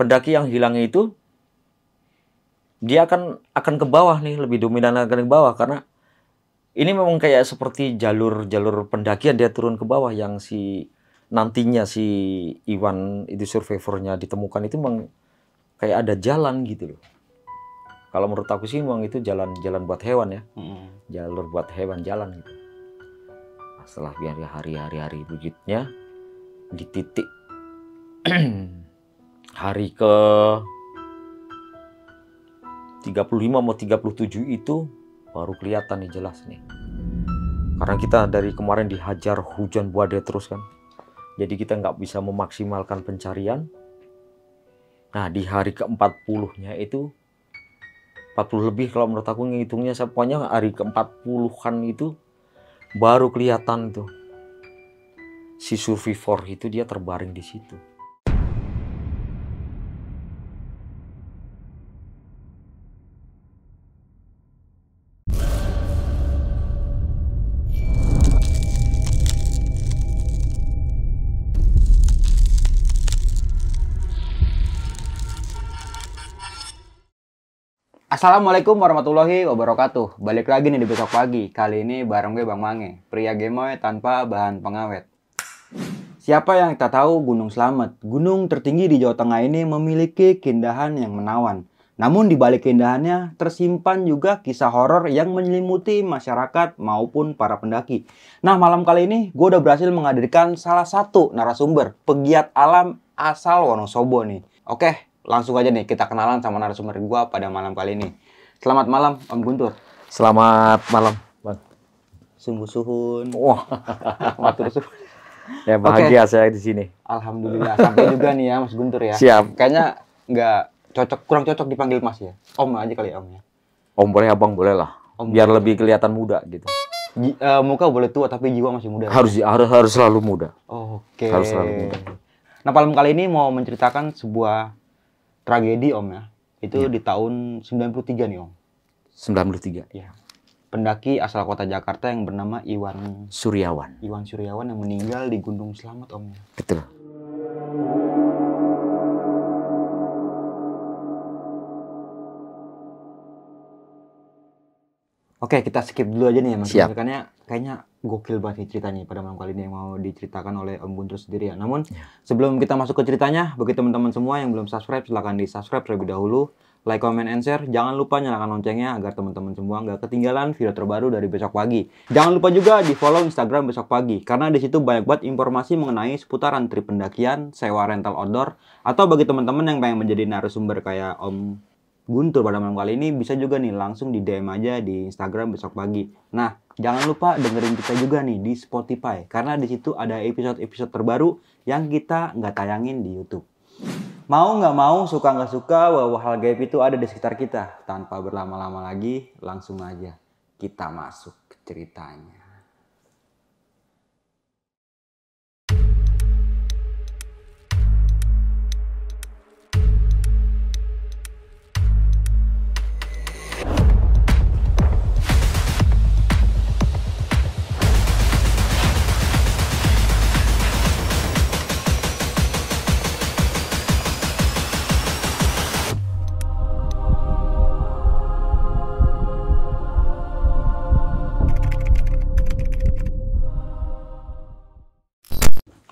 pendaki yang hilangnya itu dia akan ke bawah nih, lebih dominan akan ke bawah karena ini memang kayak seperti jalur pendakian dia turun ke bawah yang nantinya si Iwan itu survivornya ditemukan itu memang kayak ada jalan gitu loh. Kalau menurut aku sih memang itu jalan buat hewan ya. Jalur buat hewan jalan gitu. Nah, setelah hari berikutnya di titik hari ke 35 mau 37 itu baru kelihatan nih jelas nih. Karena kita dari kemarin dihajar hujan badai terus kan. Jadi kita nggak bisa memaksimalkan pencarian. Nah di hari ke-40-nya itu 40 lebih kalau menurut aku ngitungnya, pokoknya hari ke-40-an itu baru kelihatan tuh si survivor itu dia terbaring di situ. Assalamualaikum warahmatullahi wabarakatuh. Balik lagi nih di Besok Pagi. Kali ini bareng gue Bang Mange, pria gemoy tanpa bahan pengawet. Siapa yang tak tahu Gunung Slamet? Gunung tertinggi di Jawa Tengah ini memiliki keindahan yang menawan. Namun di balik keindahannya tersimpan juga kisah horor yang menyelimuti masyarakat maupun para pendaki. Nah, malam kali ini gue udah berhasil menghadirkan salah satu narasumber pegiat alam asal Wonosobo nih. Oke, langsung aja nih kita kenalan sama narasumber gue pada malam kali ini. Selamat malam Om Guntur. Selamat malam, Bang. Sungguh suhun. Wah, Matur suhun. Ya bahagia saya di sini. Alhamdulillah. Sampai juga nih ya Mas Guntur ya. Siap. Kayaknya kurang cocok dipanggil Mas ya. Om aja kali ya Om ya. Om boleh, Abang boleh lah. Biar lebih kelihatan muda gitu. Muka boleh tua tapi jiwa masih muda. Harus selalu muda. Oke. Harus selalu muda. Nah, malam kali ini mau menceritakan sebuah tragedi Om ya. Itu di tahun 93 nih Om. 93. Ya. Pendaki asal kota Jakarta yang bernama Iwan Suryawan yang meninggal di Gunung Slamet Om. Betul. Oke, kita skip dulu aja nih ya Mas. Siap. Kayaknya gokil banget nih ceritanya pada malam kali ini yang mau diceritakan oleh Om Guntur sendiri ya. Namun sebelum kita masuk ke ceritanya, bagi teman-teman semua yang belum subscribe, silahkan di subscribe terlebih dahulu. Like, comment, and share. Jangan lupa nyalakan loncengnya agar teman-teman semua nggak ketinggalan video terbaru dari Besok Pagi. Jangan lupa juga di follow Instagram Besok Pagi, karena di situ banyak banget informasi mengenai seputaran trip pendakian, sewa rental outdoor, atau bagi teman-teman yang pengen menjadi narasumber kayak Om Guntur pada malam kali ini, bisa juga nih langsung di DM aja di Instagram Besok Pagi. Nah, jangan lupa dengerin kita juga nih di Spotify, karena di situ ada episode-episode terbaru yang kita nggak tayangin di YouTube. Mau nggak mau, suka nggak suka, bahwa hal gaib itu ada di sekitar kita. Tanpa berlama-lama lagi, langsung aja kita masuk ke ceritanya.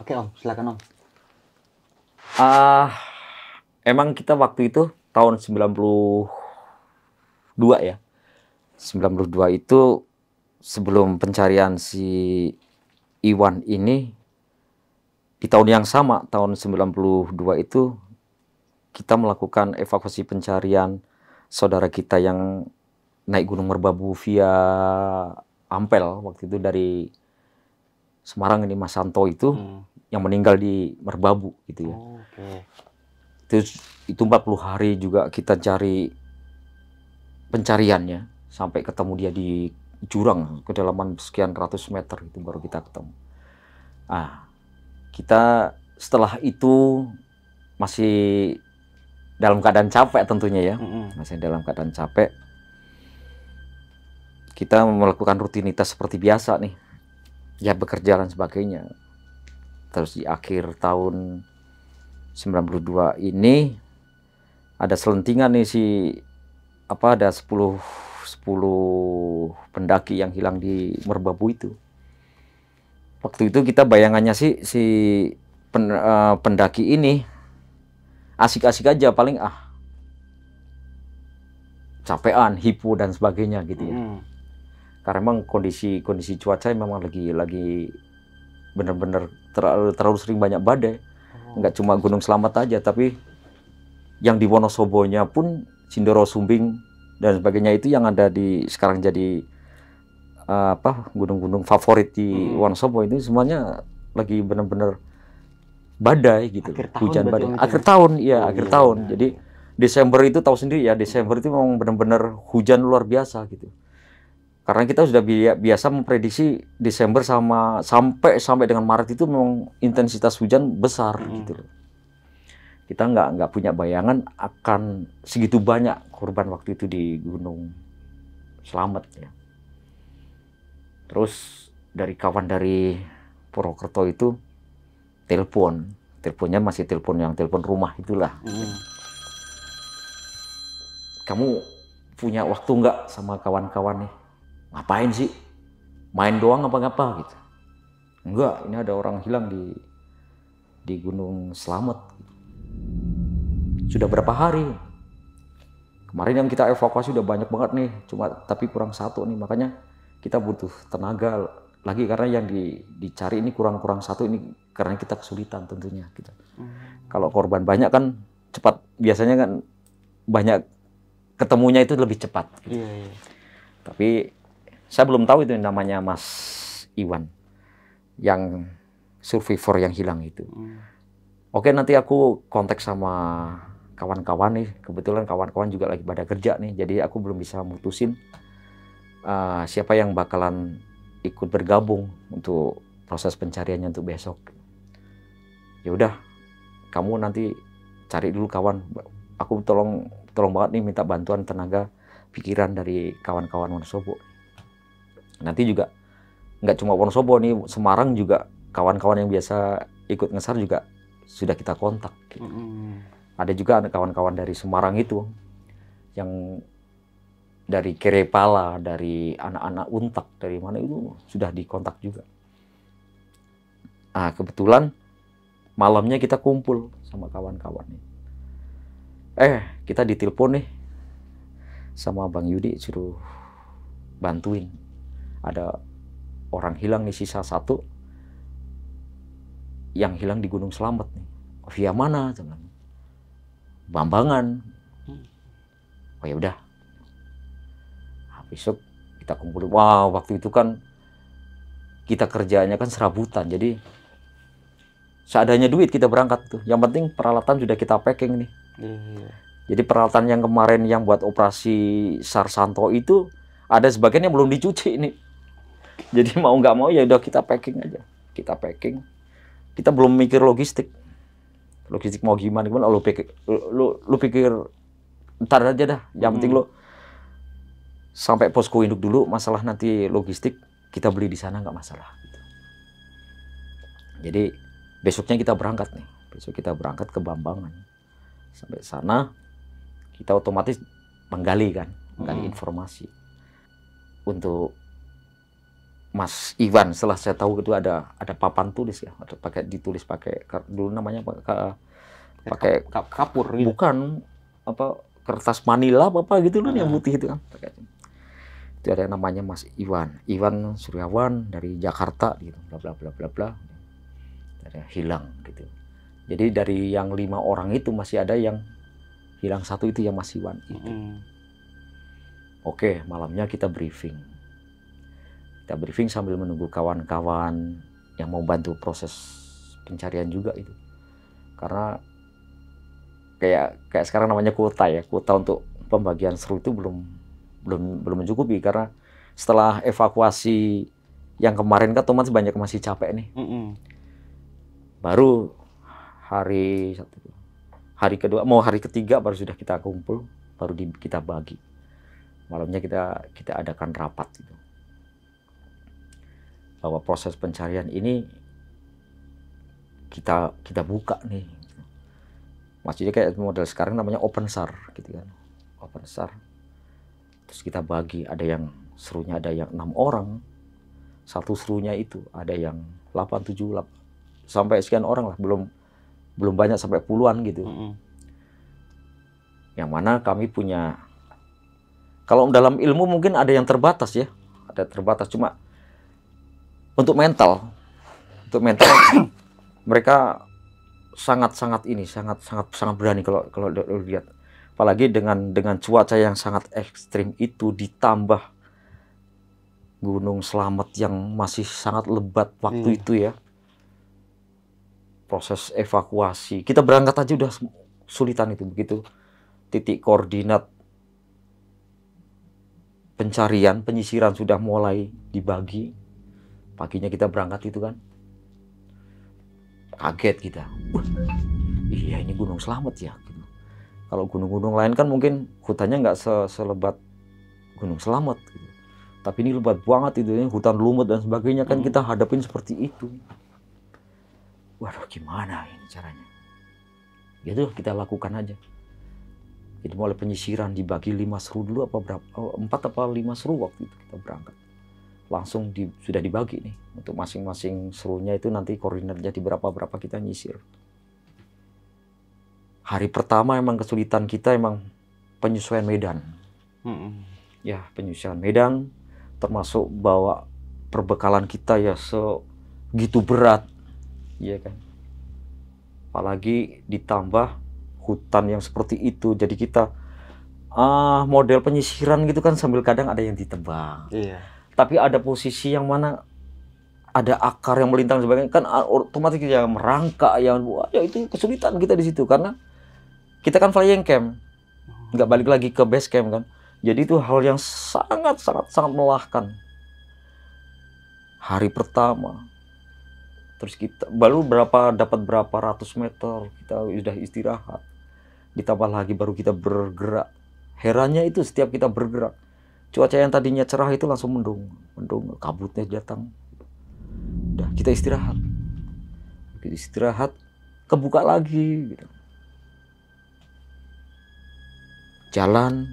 Oke Om, silakan Om. Emang kita waktu itu tahun 92 ya. 92 itu sebelum pencarian si Iwan ini, di tahun yang sama, tahun 92 itu kita melakukan evakuasi pencarian saudara kita yang naik Gunung Merbabu via Ampel waktu itu dari Semarang ini, Mas Santo itu yang meninggal di Merbabu gitu ya. Itu 40 hari juga kita cari pencariannya sampai ketemu dia di jurang kedalaman sekian ratus meter, itu baru kita ketemu. Kita setelah itu masih dalam keadaan capek tentunya ya. Masih dalam keadaan capek. Kita melakukan rutinitas seperti biasa nih. Ya bekerja dan sebagainya. Terus di akhir tahun 92 ini ada selentingan nih ada 10 pendaki yang hilang di Merbabu itu. Waktu itu kita bayangannya sih si pendaki ini asik-asik aja, paling capean, hipo dan sebagainya gitu ya. Karena memang kondisi cuaca memang lagi benar-benar terlalu sering banyak badai. Nggak cuma Gunung Slamet aja, tapi yang di Wonosobonya pun Sindoro Sumbing dan sebagainya itu yang ada sekarang jadi gunung-gunung favorit di Wonosobo itu semuanya lagi benar-benar badai gitu. Hujan badai. Akhir tahun, iya akhir tahun. Jadi Desember itu tahu sendiri ya, Desember itu memang benar-benar hujan luar biasa gitu. Karena kita sudah biasa memprediksi Desember sampai dengan Maret itu memang intensitas hujan besar gitu loh. Kita nggak punya bayangan akan segitu banyak korban waktu itu di Gunung Slamet ya. Terus dari kawan dari Purwokerto itu teleponnya masih telepon rumah itulah. Kamu punya waktu nggak sama kawan-kawan nih? Ngapain sih? Main doang apa-apa gitu? Enggak, ini ada orang hilang di Gunung Slamet. Sudah berapa hari? Kemarin yang kita evakuasi udah banyak banget nih, tapi kurang satu nih, makanya kita butuh tenaga lagi karena yang dicari ini kurang satu ini karena kita kesulitan tentunya kita. Kalau korban banyak kan cepat, biasanya kan banyak ketemunya itu lebih cepat. Gitu. Tapi saya belum tahu itu namanya Mas Iwan yang survivor yang hilang itu. Oke, nanti aku kontak sama kawan-kawan nih. Kebetulan kawan-kawan juga lagi pada kerja nih, jadi aku belum bisa mutusin siapa yang bakalan ikut bergabung untuk proses pencariannya untuk besok. Ya udah, kamu nanti cari dulu kawan. Aku tolong banget nih minta bantuan tenaga pikiran dari kawan-kawan Wonosobo. Nanti juga nggak cuma Wonosobo nih, Semarang juga kawan-kawan yang biasa ikut ngesar juga sudah kita kontak. Gitu. Ada juga kawan-kawan dari Semarang itu yang dari Kerepala, dari anak-anak Untak, dari mana itu sudah dikontak juga. Kebetulan malamnya kita kumpul sama kawan-kawan nih. Kita ditelepon nih sama Bang Yudi suruh bantuin. Ada orang hilang nih, sisa satu yang hilang di Gunung Slamet nih. Via mana? Bambangan. Oh ya udah. Besok kita kumpul. Wah, waktu itu kan kita kerjanya kan serabutan. Jadi seadanya duit kita berangkat tuh. Yang penting peralatan sudah kita packing nih. Jadi peralatan yang kemarin yang buat operasi SAR Santo itu ada sebagian yang belum dicuci nih. Jadi mau nggak mau ya udah kita packing aja. Kita packing. Kita belum mikir logistik. Logistik mau gimana? Lu pikir ntar aja dah. Yang penting lu sampai posko induk dulu, masalah nanti logistik kita beli di sana nggak masalah. Gitu. Jadi besoknya kita berangkat nih, besok kita berangkat ke Bambangan. Sampai sana kita otomatis menggali informasi. Untuk Mas Iwan, setelah saya tahu itu ada papan tulis ya, ditulis pakai dulu namanya pakai kapur gitu. Bukan kertas manila apa gitu loh yang putih itu kan. Itu ada namanya Mas Iwan Suryawan dari Jakarta gitu, bla bla bla bla bla. Ada hilang gitu. Jadi dari yang 5 orang itu masih ada yang hilang satu, itu yang Mas Iwan itu. Oke, malamnya kita briefing. Kita briefing sambil menunggu kawan-kawan yang mau bantu proses pencarian juga itu. Karena kayak sekarang namanya kuota ya, kuota untuk pembagian seru itu belum mencukupi, karena setelah evakuasi yang kemarin kan otomatis banyak masih capek nih. Baru hari kedua mau hari ketiga baru sudah kita kumpul, baru kita bagi. Malamnya kita adakan rapat gitu. Bahwa proses pencarian ini kita buka nih. Maksudnya kayak model sekarang namanya open SAR gitu kan. Open SAR. Terus kita bagi, ada yang serunya ada yang 6 orang. Satu serunya itu ada yang 8, 7, 8, sampai sekian orang lah, belum banyak sampai puluhan gitu. Yang mana kami punya, kalau dalam ilmu mungkin ada yang terbatas ya, ada terbatas, cuma untuk mental mereka sangat berani kalau lihat, apalagi dengan cuaca yang sangat ekstrim itu, ditambah Gunung Slamet yang masih sangat lebat waktu itu ya. Proses evakuasi, kita berangkat aja udah sulitan itu. Begitu titik koordinat pencarian, penyisiran sudah mulai dibagi, paginya kita berangkat itu kan, kaget kita. Wah, iya ini Gunung Slamet ya. Gitu. Kalau gunung-gunung lain kan mungkin hutannya nggak selebat Gunung Slamet. Gitu. Tapi ini lebat banget itu, hutan lumut dan sebagainya kan kita hadapin seperti itu. Waduh, gimana ini caranya? Gitu kita lakukan aja. Jadi mulai penyisiran dibagi 5 seru dulu apa berapa? 4 apa 5 seru waktu itu kita berangkat. Langsung sudah dibagi nih untuk masing-masing serunya itu, nanti koordinatnya di berapa kita nyisir. Hari pertama emang kesulitan kita emang penyesuaian medan. Ya, penyesuaian medan, termasuk bawa perbekalan kita ya segitu berat. Iya kan, apalagi ditambah hutan yang seperti itu, jadi kita model penyisiran gitu kan, sambil kadang ada yang ditebang. Tapi ada posisi yang mana ada akar yang melintang sebagainya kan, otomatis ya merangkak ya, itu kesulitan kita di situ karena kita kan flying camp, nggak balik lagi ke base camp kan, jadi itu hal yang sangat melelahkan. Hari pertama terus kita baru dapat berapa ratus meter, kita sudah istirahat. Ditambah lagi baru kita bergerak. Herannya itu setiap kita bergerak, cuaca yang tadinya cerah itu langsung mendung, kabutnya datang. Udah kita istirahat. Kita istirahat, kebuka lagi gitu. Jalan,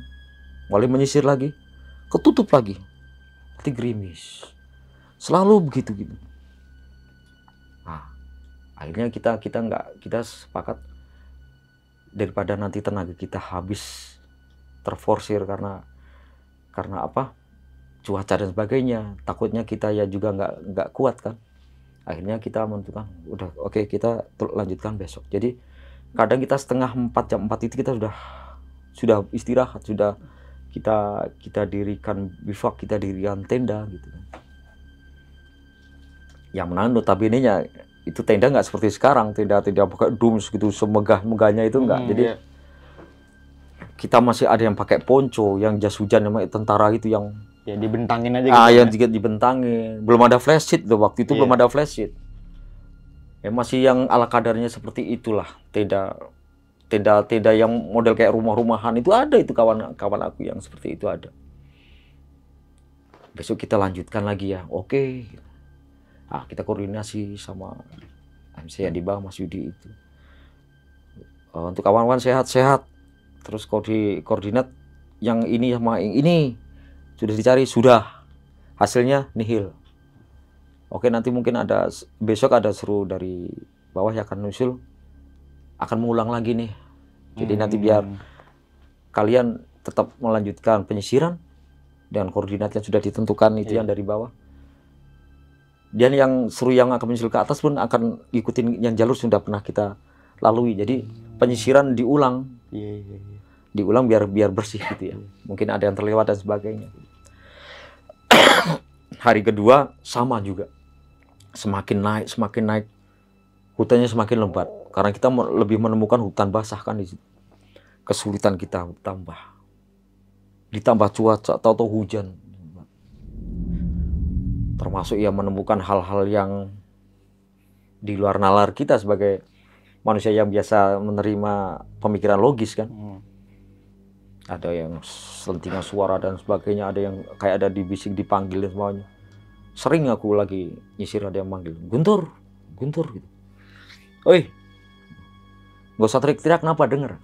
mulai menyisir lagi, ketutup lagi. Nanti gerimis. Selalu begitu gitu. Nah, akhirnya kita sepakat daripada nanti tenaga kita habis terforsir karena apa, cuaca dan sebagainya, takutnya kita ya juga nggak kuat kan. Akhirnya kita menentukan udah oke, kita lanjutkan besok. Jadi kadang kita setengah 4, jam 4 itu kita sudah istirahat, sudah kita dirikan bivak, kita dirikan tenda gitu kan. Yang mana notabene-nya itu tenda nggak seperti sekarang, tenda pakai dums gitu semegah-megahnya itu enggak. Jadi kita masih ada yang pakai ponco, yang jas hujan namanya tentara itu, yang ya dibentangin aja gitu. Yang juga dibentangin. Belum ada flash sheet tuh waktu itu, belum ada flash sheet. Ya masih yang ala kadarnya seperti itulah. Tenda yang model kayak rumah-rumahan itu ada, itu kawan aku yang seperti itu ada. Besok kita lanjutkan lagi ya. Oke. Nah, kita koordinasi sama MC yang di bawah, Mas Yudi itu. Untuk kawan-kawan sehat-sehat. Terus koordinat yang ini sama yang ini sudah dicari, sudah. Hasilnya nihil. Oke, nanti mungkin besok ada seru dari bawah yang akan nusul, akan mengulang lagi nih. Jadi nanti biar kalian tetap melanjutkan penyisiran dan koordinat yang sudah ditentukan itu yang dari bawah. Dan yang seru yang akan menyusul ke atas pun akan ikutin yang jalur sudah pernah kita lalui. Jadi penyisiran diulang. Diulang biar bersih gitu ya. Mungkin ada yang terlewat dan sebagainya. Hari kedua sama juga. Semakin naik hutannya semakin lebat. Karena kita lebih menemukan hutan basah kan di situ. Kesulitan kita ditambah cuaca atau hujan. Termasuk ya menemukan hal-hal yang di luar nalar kita sebagai manusia yang biasa menerima pemikiran logis kan. Ada yang selentingan suara dan sebagainya, ada yang kayak ada dibisik, dipanggil dan semuanya. Sering aku lagi nyisir ada yang manggil, Guntur gitu. Oi, nggak usah teriak-teriak, kenapa, denger.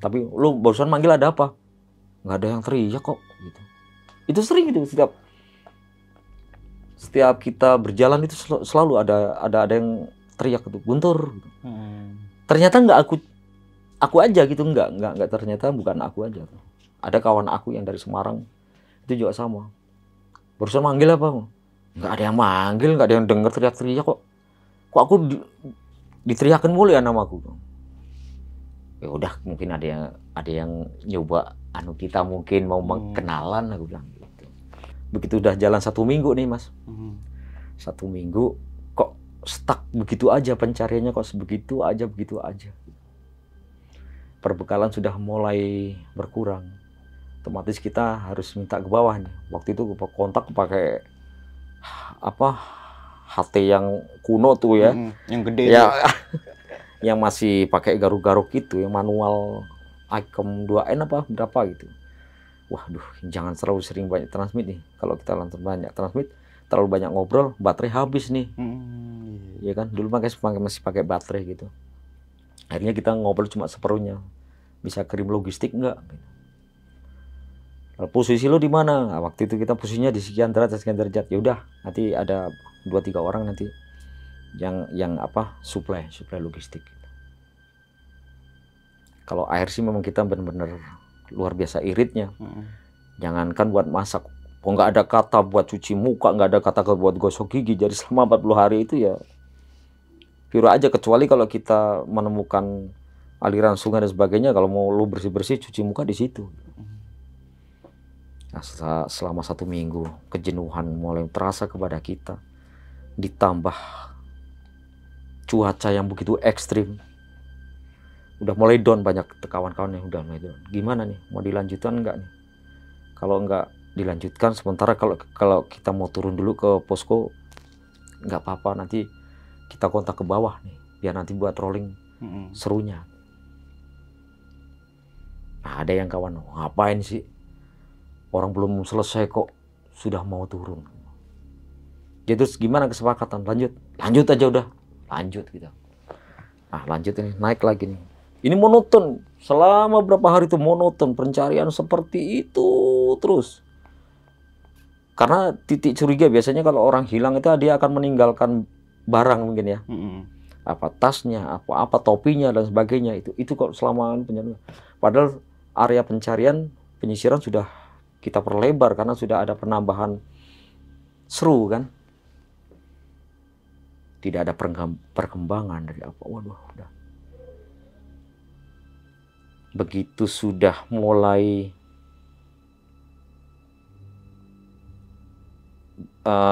Tapi lu barusan manggil ada apa? Nggak ada yang teriak kok gitu. Itu sering itu, setiap kita berjalan itu selalu ada yang teriak itu, Guntur gitu. Ternyata nggak aku aja gitu, nggak ternyata bukan aku aja. Ada kawan aku yang dari Semarang itu juga sama. Barusan manggil apa? Nggak ada yang manggil, nggak ada yang denger teriak-teriak kok. Kok aku diteriakin mulu ya namaku. Ya udah, mungkin ada yang nyoba kita mungkin mau kenalan, aku bilang gitu. Begitu udah jalan 1 minggu nih Mas. 1 minggu kok stuck begitu aja pencariannya, kok begitu aja. Perbekalan sudah mulai berkurang. Otomatis kita harus minta ke bawah nih. Waktu itu kontak pakai apa, HT yang kuno tuh ya. Yang gede ya. Yang masih pakai garuk-garuk gitu, yang manual Icom 2N apa berapa gitu. Waduh, jangan terlalu sering banyak transmit nih. Kalau kita langsung banyak transmit, terlalu banyak ngobrol, baterai habis nih. Ya kan, dulu masih pakai baterai gitu. Akhirnya kita ngobrol cuma separuhnya. Bisa kirim logistik enggak? Posisi lo di mana? Nah, waktu itu kita posisinya di sekian derajat. Ya udah, nanti ada 2-3 orang nanti yang apa, supply logistik. Kalau air sih memang kita benar-benar luar biasa iritnya. Jangankan buat masak, kok nggak ada kata buat cuci muka, nggak ada kata buat gosok gigi. Jadi selama 40 hari itu ya pure aja, kecuali kalau kita menemukan aliran sungai dan sebagainya, kalau mau lu bersih-bersih cuci muka di situ. Nah, selama 1 minggu kejenuhan mulai terasa kepada kita, ditambah cuaca yang begitu ekstrim, udah mulai down. Banyak kawan-kawan yang udah mulai down. Gimana nih, mau dilanjutkan enggak nih? Kalau enggak dilanjutkan sementara, kalau kita mau turun dulu ke posko, nggak apa-apa, nanti kita kontak ke bawah nih, biar nanti buat rolling serunya. Nah, ada yang kawan, ngapain sih, orang belum selesai kok sudah mau turun. Jadi terus gimana kesepakatan? Lanjut aja udah, lanjut gitu. Nah, lanjut ini, naik lagi nih. Ini monoton, selama berapa hari itu monoton, pencarian seperti itu terus. Karena titik curiga biasanya kalau orang hilang itu dia akan meninggalkan barang mungkin ya. Apa tasnya, apa topinya dan sebagainya, itu kok selama pencarian. Padahal area pencarian, penyisiran sudah kita perlebar karena sudah ada penambahan seru kan. Tidak ada perkembangan dari apa. Waduh, udah. Begitu sudah mulai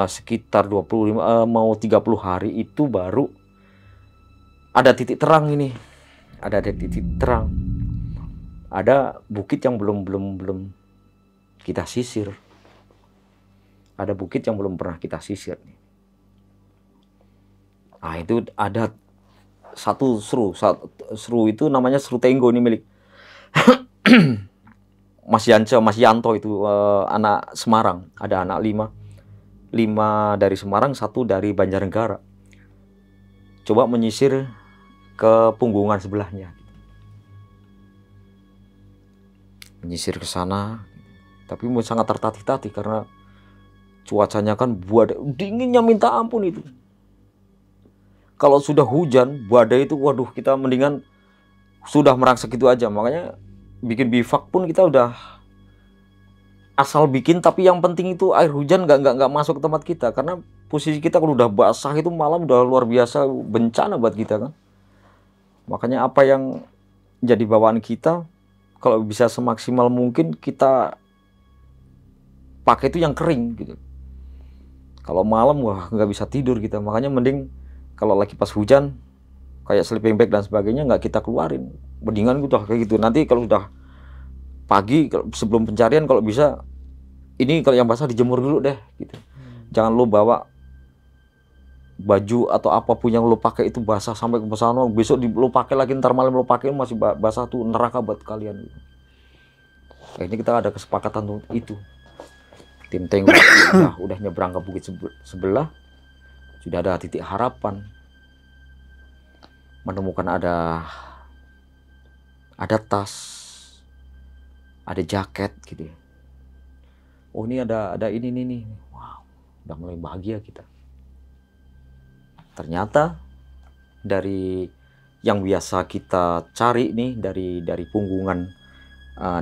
sekitar 25 mau 30 hari itu baru ada titik terang ini. Ada titik terang. Ada bukit yang belum kita sisir. Ada bukit yang belum pernah kita sisir nih. Nah, itu ada satu seru itu namanya Seru Tenggo, ini milik Mas Yanto itu, anak Semarang. Ada anak 5 dari Semarang, 1 dari Banjarnegara. Coba menyisir ke Punggungan sebelahnya. Menyisir ke sana, tapi sangat tertatih-tatih karena cuacanya kan dinginnya minta ampun itu. Kalau sudah hujan, badai itu, waduh, kita mendingan sudah merangsek itu aja. Makanya bikin bivak pun kita udah asal bikin, tapi yang penting itu air hujan nggak masuk ke tempat kita. Karena posisi kita kalau udah basah itu malam udah luar biasa bencana buat kita kan. Makanya apa yang jadi bawaan kita, kalau bisa semaksimal mungkin kita pakai itu yang kering gitu. Kalau malam wah nggak bisa tidur kita. Makanya mending kalau lagi pas hujan kayak sleeping bag dan sebagainya nggak kita keluarin. Mendingan gitu kayak gitu. Nanti kalau udah pagi sebelum pencarian kalau bisa ini kalau yang basah dijemur dulu deh gitu. Jangan lo bawa baju atau apapun yang lo pakai itu basah sampai ke sana, besok lo pakai lagi, ntar malam lo pakai masih basah, tuh neraka buat kalian gitu. Ini kita ada kesepakatan tuh itu. Tim Tenggo udah nyebrang ke bukit sebelah, sudah ada titik harapan. menemukan ada tas, ada jaket gitu ya. Oh ini ada ini nih. Wow, udah mulai bahagia kita. Ternyata dari yang biasa kita cari nih dari punggungan,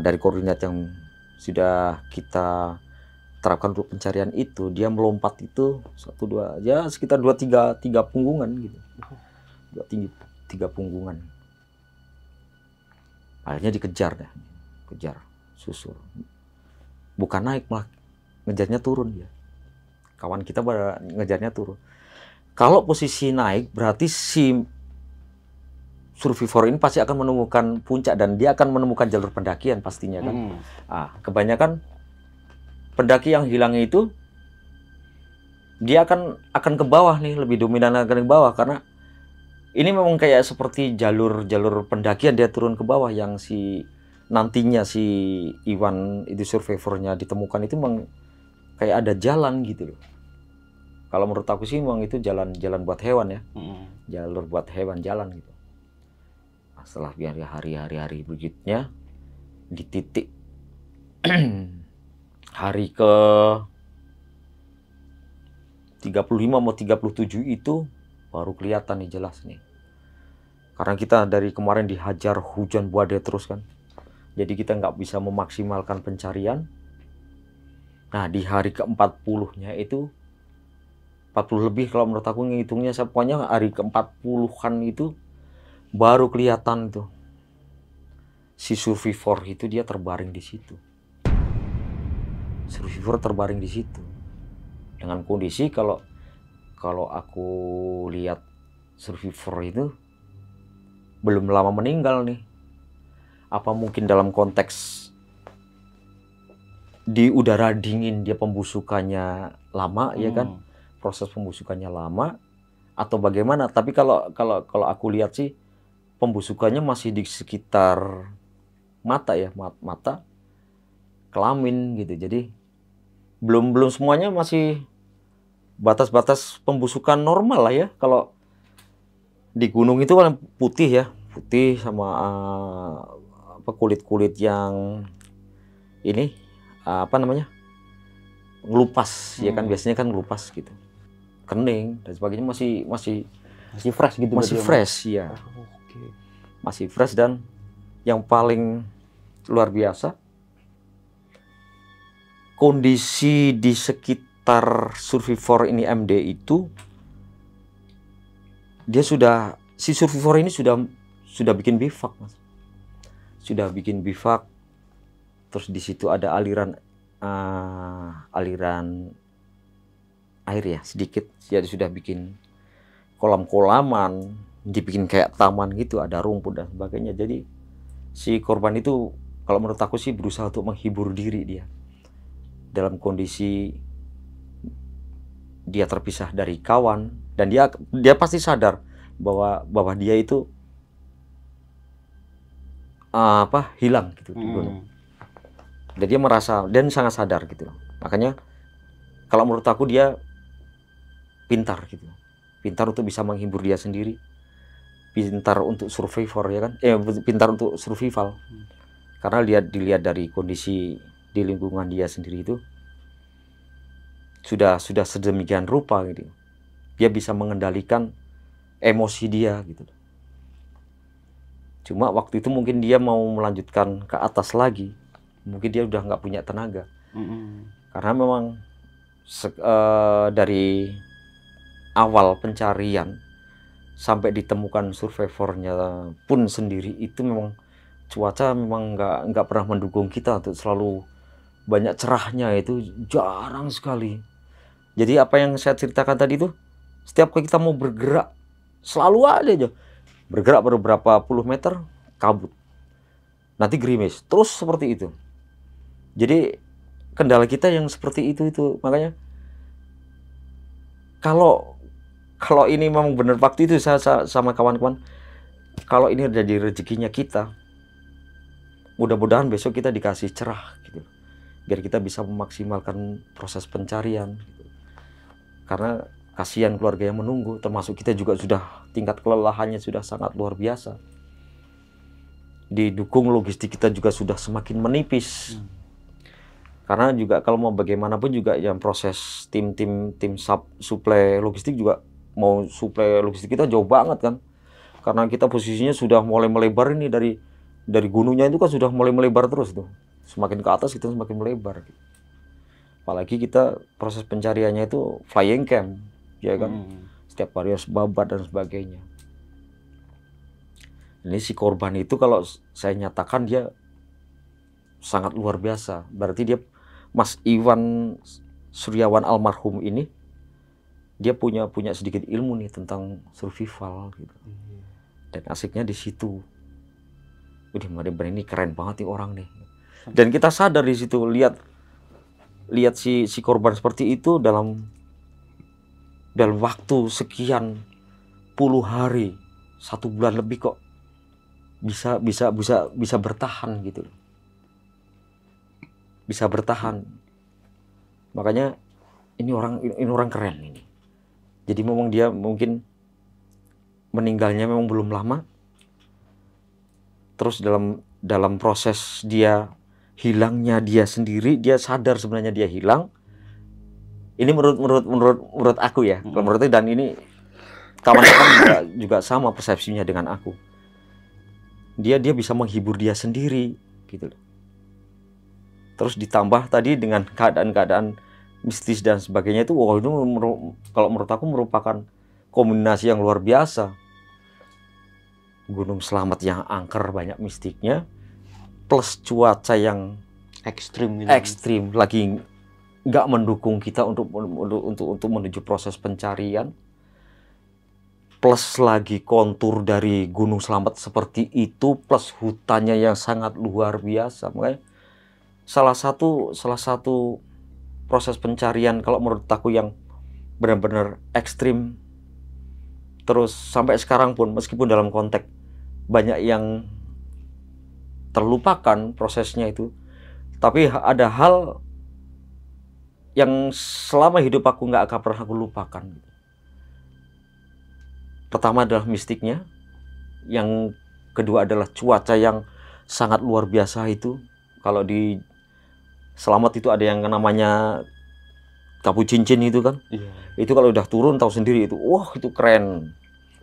dari koordinat yang sudah kita terapkan untuk pencarian itu, dia melompat itu 1, 2, ya sekitar 2, 3 punggungan gitu. 2, 3 punggungan. Akhirnya dikejar dah, kejar, susur. Bukan naik, malah ngejarnya turun dia. Kawan kita pada ngejarnya turun. Kalau posisi naik, berarti si survivor ini pasti akan menemukan puncak dan dia akan menemukan jalur pendakian pastinya kan. Kebanyakan pendaki yang hilangnya itu dia akan ke bawah nih, lebih dominan akan ke bawah karena ini memang kayak seperti jalur pendakian, dia turun ke bawah yang nantinya si Iwan itu survivornya ditemukan itu memang kayak ada jalan gitu loh. Kalau menurut aku sih memang itu jalan buat hewan ya. Jalur buat hewan jalan gitu. Nah, setelah hari berikutnya di titik hari ke 35 mau 37 itu baru kelihatan nih jelas nih. Karena kita dari kemarin dihajar hujan badai terus kan. Jadi kita nggak bisa memaksimalkan pencarian. Nah di hari ke-40-nya itu 40 lebih kalau menurut aku ngitungnya, pokoknya hari ke-40-an itu baru kelihatan tuh si survivor itu dia terbaring di situ. Survivor terbaring di situ dengan kondisi kalau aku lihat survivor itu belum lama meninggal nih. Apa mungkin dalam konteks di udara dingin dia pembusukannya lama ya kan? Proses pembusukannya lama atau bagaimana? Tapi kalau aku lihat sih pembusukannya masih di sekitar mata ya, mata, kelamin gitu. Jadi belum semuanya, masih batas-batas pembusukan normal lah ya. Kalau di gunung itu kan putih ya, putih sama kulit-kulit yang ini apa namanya? Ngelupas ya kan, biasanya kan ngelupas gitu. Kening dan sebagainya masih fresh gitu. Masih fresh ya. Masih fresh. Dan yang paling luar biasa, kondisi di sekitar survivor ini MD itu si survivor ini sudah bikin bivak, Mas. Sudah bikin bivak. Terus di situ ada aliran air ya sedikit, jadi sudah bikin kolam-kolaman, dibikin kayak taman gitu, ada rumput dan sebagainya. Jadi si korban itu kalau menurut aku sih berusaha untuk menghibur diri dia dalam kondisi dia terpisah dari kawan, dan dia pasti sadar bahwa dia itu hilang gitu di gunung. Dan dia merasa dan sangat sadar gitu. Makanya kalau menurut aku dia pintar gitu. Pintar untuk bisa menghibur dia sendiri. Pintar untuk survivor ya kan. Pintar untuk survival. Karena dilihat dari kondisi di lingkungan dia sendiri itu sudah sedemikian rupa gitu. Dia bisa mengendalikan emosi dia gitu. Cuma waktu itu mungkin dia mau melanjutkan ke atas lagi. Mungkin dia udah nggak punya tenaga. Karena memang dari awal pencarian sampai ditemukan survivornya pun sendiri itu memang cuaca memang nggak pernah mendukung kita untuk selalu banyak cerahnya, itu jarang sekali. Jadi apa yang saya ceritakan tadi itu, setiap kali kita mau bergerak selalu ada aja bergerak beberapa puluh meter kabut, nanti gerimis terus seperti itu. Jadi kendala kita yang seperti itu. Makanya kalau ini memang benar waktu itu saya sama kawan-kawan, kalau ini jadi rezekinya kita, mudah-mudahan besok kita dikasih cerah gitu, biar kita bisa memaksimalkan proses pencarian gitu. Karena kasihan keluarga yang menunggu, termasuk kita juga sudah tingkat kelelahannya sudah sangat luar biasa. Didukung logistik kita juga sudah semakin menipis. Karena juga kalau mau bagaimanapun juga yang proses tim suplai logistik juga mau suplai logistik kita jauh banget kan. Karena kita posisinya sudah mulai melebar ini dari gunungnya itu kan sudah mulai melebar terus tuh. Semakin ke atas kita semakin melebar. Apalagi kita proses pencariannya itu flying camp, ya kan. Setiap hari harus babat dan sebagainya. Ini si korban itu kalau saya nyatakan dia sangat luar biasa. Berarti dia Mas Iwan Suryawan almarhum ini dia punya sedikit ilmu nih tentang survival gitu. Dan asiknya di situ. Udah bener-bener ini keren banget nih orang nih. Dan kita sadar di situ lihat si korban seperti itu dalam waktu sekian puluh hari, 1 bulan lebih kok bisa bertahan gitu. Bisa bertahan. Makanya ini orang keren ini. Jadi memang dia mungkin meninggalnya memang belum lama. Terus dalam proses dia hilangnya dia sendiri, dia sadar sebenarnya dia hilang. Ini menurut aku ya. Kalau menurut dan ini kawan-kawan juga sama persepsinya dengan aku. Dia bisa menghibur dia sendiri gitu. Terus ditambah tadi dengan keadaan mistis dan sebagainya itu, wah itu kalau menurut aku merupakan kombinasi yang luar biasa. Gunung Slamet yang angker banyak mistiknya, plus cuaca yang ekstrim lagi nggak mendukung kita untuk menuju proses pencarian, plus lagi kontur dari Gunung Slamet seperti itu, plus hutannya yang sangat luar biasa. Makanya salah satu proses pencarian kalau menurut aku yang benar-benar ekstrim, terus sampai sekarang pun meskipun dalam konteks banyak yang terlupakan prosesnya itu, tapi ada hal yang selama hidup aku nggak akan pernah aku lupakan. Pertama adalah mistiknya, yang kedua adalah cuaca yang sangat luar biasa itu. Kalau di Slamet itu ada yang namanya Kapu Cincin itu kan. Itu kalau udah turun tahu sendiri itu, wah itu keren.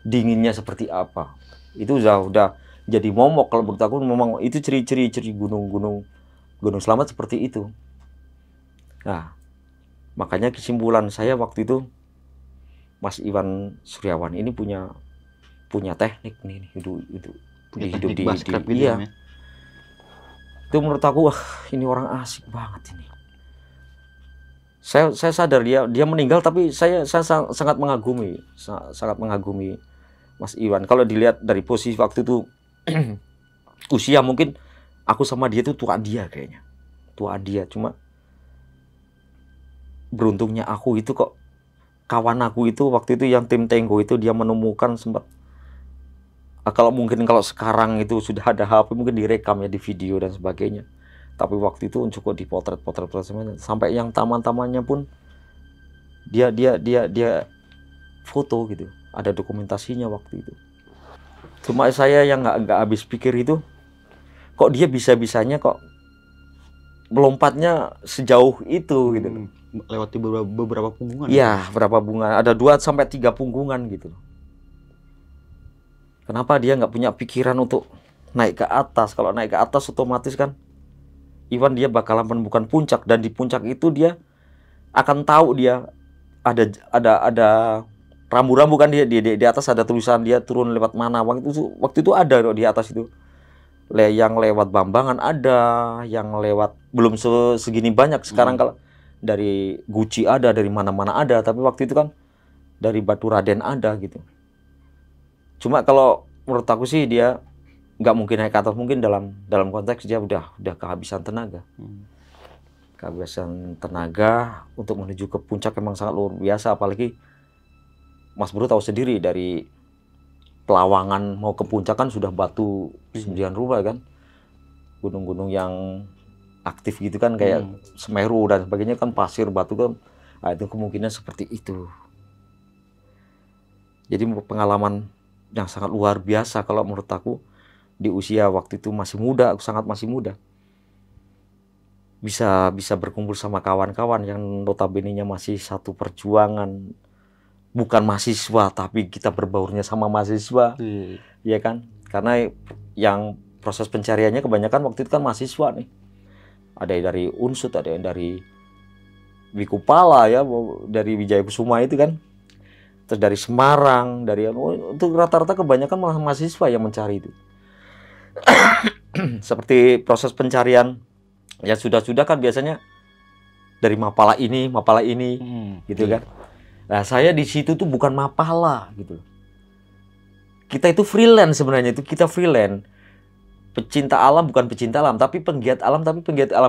Dinginnya seperti apa. Itu udah jadi momok kalau menurut aku. Memang itu ciri-ciri gunung Slamet seperti itu. Nah, makanya kesimpulan saya waktu itu Mas Iwan Suryawan ini punya teknik nih hidup di iya. Itu menurut aku, wah ini orang asik banget ini. Saya sadar dia meninggal, tapi saya sangat mengagumi Mas Iwan. Kalau dilihat dari posisi waktu itu usia mungkin aku sama dia itu tua dia kayaknya. Cuma beruntungnya aku itu kok kawan aku itu waktu itu yang tim Tenggo itu dia menemukan sempat. Kalau sekarang itu sudah ada HP mungkin direkam ya di video dan sebagainya. Tapi waktu itu cukup di potret semuanya. Sampai yang taman-tamannya pun dia foto gitu. Ada dokumentasinya waktu itu. Cuma saya yang nggak habis pikir itu, kok dia bisa-bisanya kok melompatnya sejauh itu gitu. Lewati beberapa punggungan. Iya, berapa punggungan? Ada 2-3 punggungan gitu. Kenapa dia nggak punya pikiran untuk naik ke atas? Kalau naik ke atas otomatis kan Iwan dia bakalan menemukan puncak, dan di puncak itu dia akan tahu dia ada rambu-rambu kan, dia di atas ada tulisan dia turun lewat mana. Waktu itu ada loh di atas itu. Yang lewat Bambangan ada, yang lewat belum segini banyak sekarang. Kalau dari Guci ada, dari mana-mana ada, tapi waktu itu kan dari Batu Raden ada gitu. Cuma kalau menurut aku sih dia nggak mungkin naik ke atas, mungkin dalam konteks dia udah kehabisan tenaga. Kehabisan tenaga untuk menuju ke puncak memang sangat luar biasa. Apalagi Mas Bro tahu sendiri dari Pelawangan mau ke puncak kan sudah batu 9 rupa kan, gunung-gunung yang aktif gitu kan, kayak Semeru dan sebagainya kan pasir batu kan. Nah, itu kemungkinan seperti itu. Jadi pengalaman yang sangat luar biasa kalau menurut aku. Di usia waktu itu masih muda, aku sangat masih muda. Bisa berkumpul sama kawan-kawan yang notabene-nya masih satu perjuangan. Bukan mahasiswa, tapi kita berbaurnya sama mahasiswa. Ya kan? Karena yang proses pencariannya kebanyakan waktu itu kan mahasiswa nih. Ada yang dari Unsud, ada yang dari Wikupala ya, dari Wijaya Kusuma itu kan. Terus dari Semarang, untuk rata-rata kebanyakan malah mahasiswa yang mencari itu. Seperti proses pencarian ya sudah kan biasanya dari mapala ini gitu kan. Nah, saya di situ tuh bukan mapala gitu. Kita itu freelance sebenarnya, itu kita freelance. Pecinta alam bukan pecinta alam, tapi penggiat alam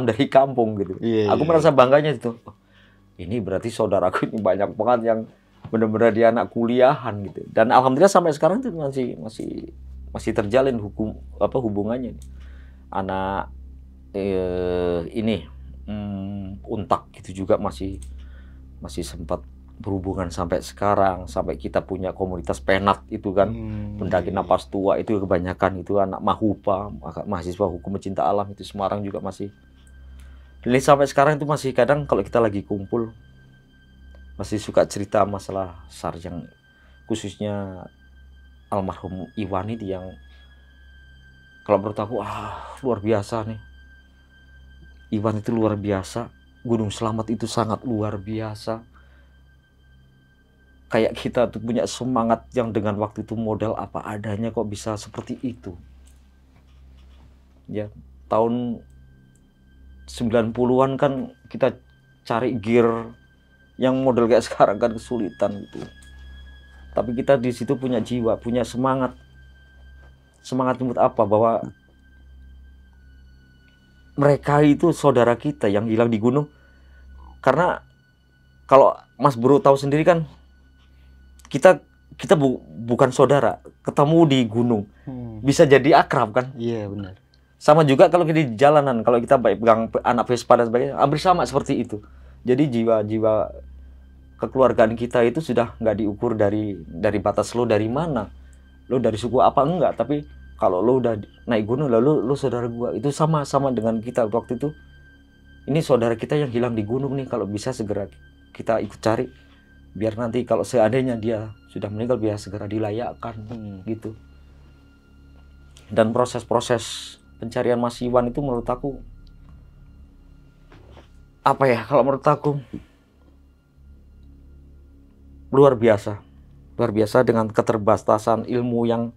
dari kampung gitu. Aku merasa bangganya itu. Ini berarti saudaraku ini banyak banget yang benar-benar dia anak kuliahan gitu. Dan alhamdulillah sampai sekarang itu masih terjalin hubungannya. Anak Untak gitu juga masih sempat berhubungan sampai sekarang, sampai kita punya komunitas penat itu kan, pendaki napas tua itu kebanyakan itu anak Mahupa, mahasiswa hukum pecinta alam itu Semarang juga masih. Ini sampai sekarang itu masih kadang kalau kita lagi kumpul masih suka cerita masalah sarjang, khususnya almarhum Iwan ini yang kalau menurut aku luar biasa nih. Iwan itu luar biasa. Gunung Selamat itu sangat luar biasa. Kayak kita tuh punya semangat yang dengan waktu itu modal apa adanya kok bisa seperti itu. Ya, tahun 90-an kan kita cari gear yang model kayak sekarang kan kesulitan gitu. Tapi kita di situ punya jiwa, punya semangat. Semangat untuk apa? Bahwa mereka itu saudara kita yang hilang di gunung. Karena kalau Mas Bro tahu sendiri kan, kita bukan saudara, ketemu di gunung bisa jadi akrab kan? Iya benar. Sama juga kalau di jalanan, kalau kita pegang anak Vespa dan sebagainya, hampir sama seperti itu. Jadi jiwa kekeluargaan kita itu sudah nggak diukur dari batas lo dari mana, lo dari suku apa enggak, tapi kalau lo udah naik gunung lalu lo saudara gua, itu sama dengan kita waktu itu. Ini saudara kita yang hilang di gunung nih, kalau bisa segera kita ikut cari, biar nanti kalau seandainya dia sudah meninggal biar segera dilayakkan gitu. Dan proses pencarian Mas Iwan itu menurut aku kalau menurut aku luar biasa dengan keterbatasan ilmu yang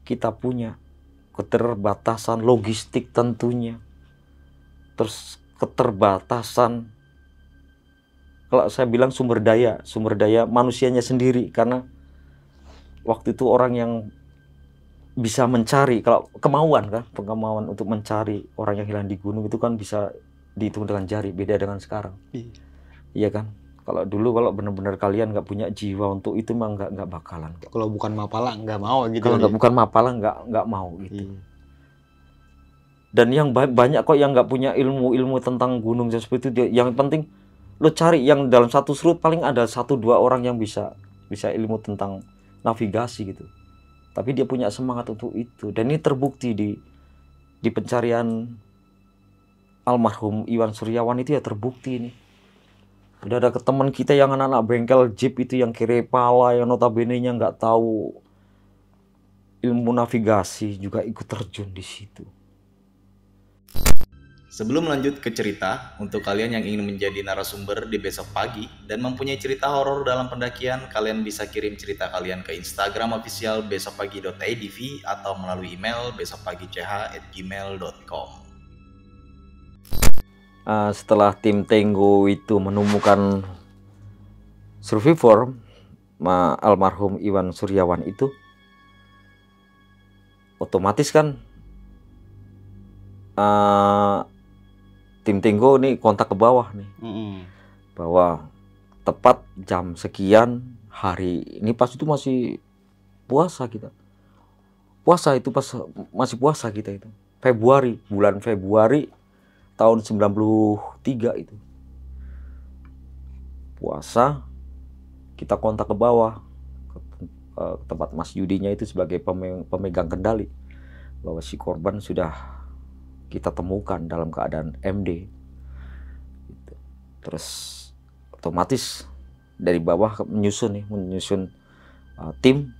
kita punya, keterbatasan logistik tentunya, terus keterbatasan kalau saya bilang sumber daya manusianya sendiri, karena waktu itu orang yang bisa mencari, kalau kemauan untuk mencari orang yang hilang di gunung itu kan bisa dihitung dengan jari, beda dengan sekarang. Iya kan? Kalau dulu kalau benar-benar kalian nggak punya jiwa untuk itu mah nggak bakalan. Kalau bukan mapala nggak mau gitu. Kalau bukan mapala nggak mau gitu. Dan yang banyak kok yang nggak punya ilmu tentang gunung seperti itu. Yang penting lo cari yang dalam satu serut paling ada 1-2 orang yang bisa ilmu tentang navigasi gitu. Tapi dia punya semangat untuk itu. Dan ini terbukti di pencarian almarhum Iwan Suryawan itu ya, terbukti ini. Udah ada teman kita yang anak-anak bengkel jeep itu yang kiri pala, yang notabene-nya nggak tahu ilmu navigasi juga ikut terjun di situ. Sebelum lanjut ke cerita, untuk kalian yang ingin menjadi narasumber di besok pagi dan mempunyai cerita horor dalam pendakian, kalian bisa kirim cerita kalian ke Instagram official besokpagi.idv atau melalui email besokpagi.ch@gmail.com. Setelah tim Tenggo itu menemukan survivor almarhum Iwan Suryawan itu, otomatis kan tim Tenggo nih kontak ke bawah nih, bahwa tepat jam sekian hari ini, pas itu masih puasa kita. Masih puasa kita itu. Bulan Februari tahun 93 itu. Puasa, kita kontak ke bawah, tempat Mas Yudinya itu sebagai pemegang kendali, bahwa si korban sudah kita temukan dalam keadaan MD. Gitu. Terus otomatis dari bawah menyusun tim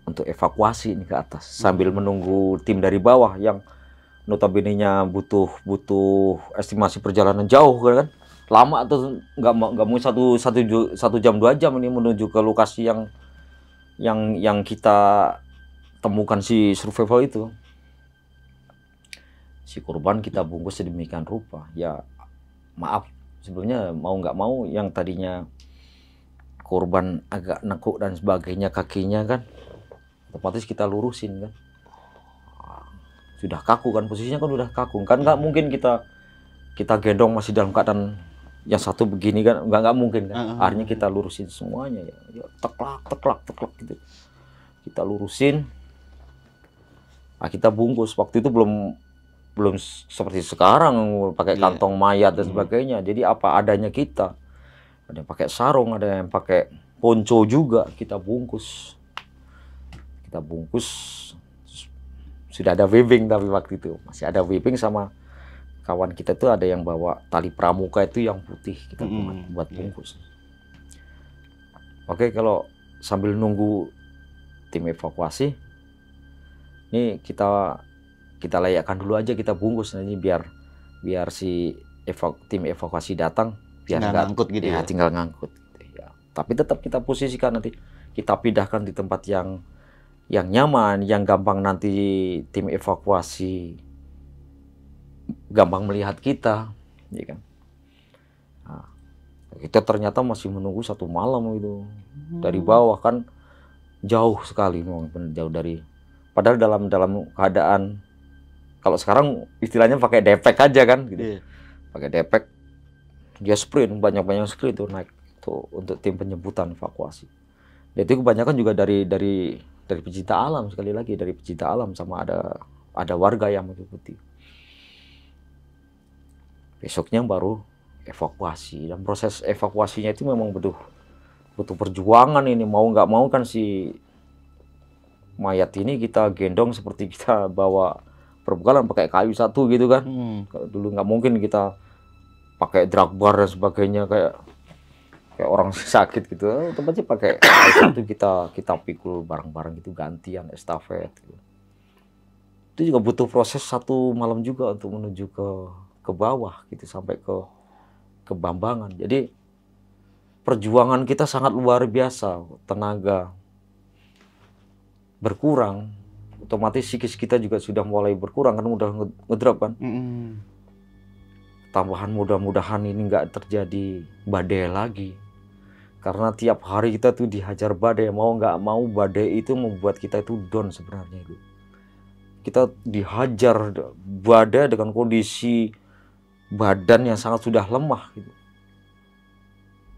untuk evakuasi ini ke atas, sambil menunggu tim dari bawah yang notabene-nya butuh estimasi perjalanan jauh kan, lama atau nggak mau satu jam 2 jam ini menuju ke lokasi yang kita temukan si survival itu. Si korban kita bungkus sedemikian rupa. Ya maaf, sebenarnya mau nggak mau yang tadinya korban agak nekuk dan sebagainya kakinya kan, otomatis kita lurusin kan. Sudah kaku kan, posisinya kan udah kaku kan, nggak mungkin kita gendong masih dalam keadaan yang satu begini kan, nggak mungkin kan. Akhirnya kita lurusin semuanya ya teklak gitu, kita lurusin. Nah, kita bungkus. Waktu itu belum seperti sekarang pakai kantong mayat dan sebagainya. Jadi apa adanya kita, ada yang pakai sarung, ada yang pakai ponco juga, kita bungkus. Sudah ada webbing, tapi waktu itu masih ada webbing, sama kawan kita tuh ada yang bawa tali pramuka itu yang putih, kita buat bungkus. Oke, kalau sambil nunggu tim evakuasi, ini kita layakkan dulu aja, kita bungkus nanti biar si tim evakuasi datang, biar tinggal ngangkut gitu ya. Tinggal ngangkut gitu, ya. Tapi tetap kita posisikan, nanti kita pindahkan di tempat yang nyaman, yang gampang nanti tim evakuasi gampang melihat kita, ya kan. Nah, kita ternyata masih menunggu 1 malam itu dari bawah kan, jauh sekali, jauh dari. Padahal dalam keadaan, kalau sekarang istilahnya pakai depek aja kan, gitu. Pakai depek, dia sprint, banyak sprint tuh naik tuh untuk tim penjemputan evakuasi. Dan itu kebanyakan juga dari pecinta alam, sekali lagi dari pecinta alam, sama ada warga yang mengikuti. Besoknya baru evakuasi, dan proses evakuasinya itu memang butuh perjuangan ini, mau nggak mau kan si mayat ini kita gendong seperti kita bawa perbekalan, pakai kayu satu gitu kan. Dulu nggak mungkin kita pakai drag bar dan sebagainya kayak orang sakit gitu, tempatnya pakai kayu satu, kita pikul bareng-bareng gitu, gantian estafet gitu. Itu juga butuh proses 1 malam juga untuk menuju ke bawah gitu, sampai ke Bambangan. Jadi perjuangan kita sangat luar biasa, tenaga berkurang, otomatis psikis kita juga sudah mulai berkurang kan, udah ngedrop kan. Tambahan mudah-mudahan ini nggak terjadi badai lagi, karena tiap hari kita tuh dihajar badai, mau nggak mau badai itu membuat kita itu down sebenarnya itu. Kita dihajar badai dengan kondisi badan yang sangat sudah lemah gitu.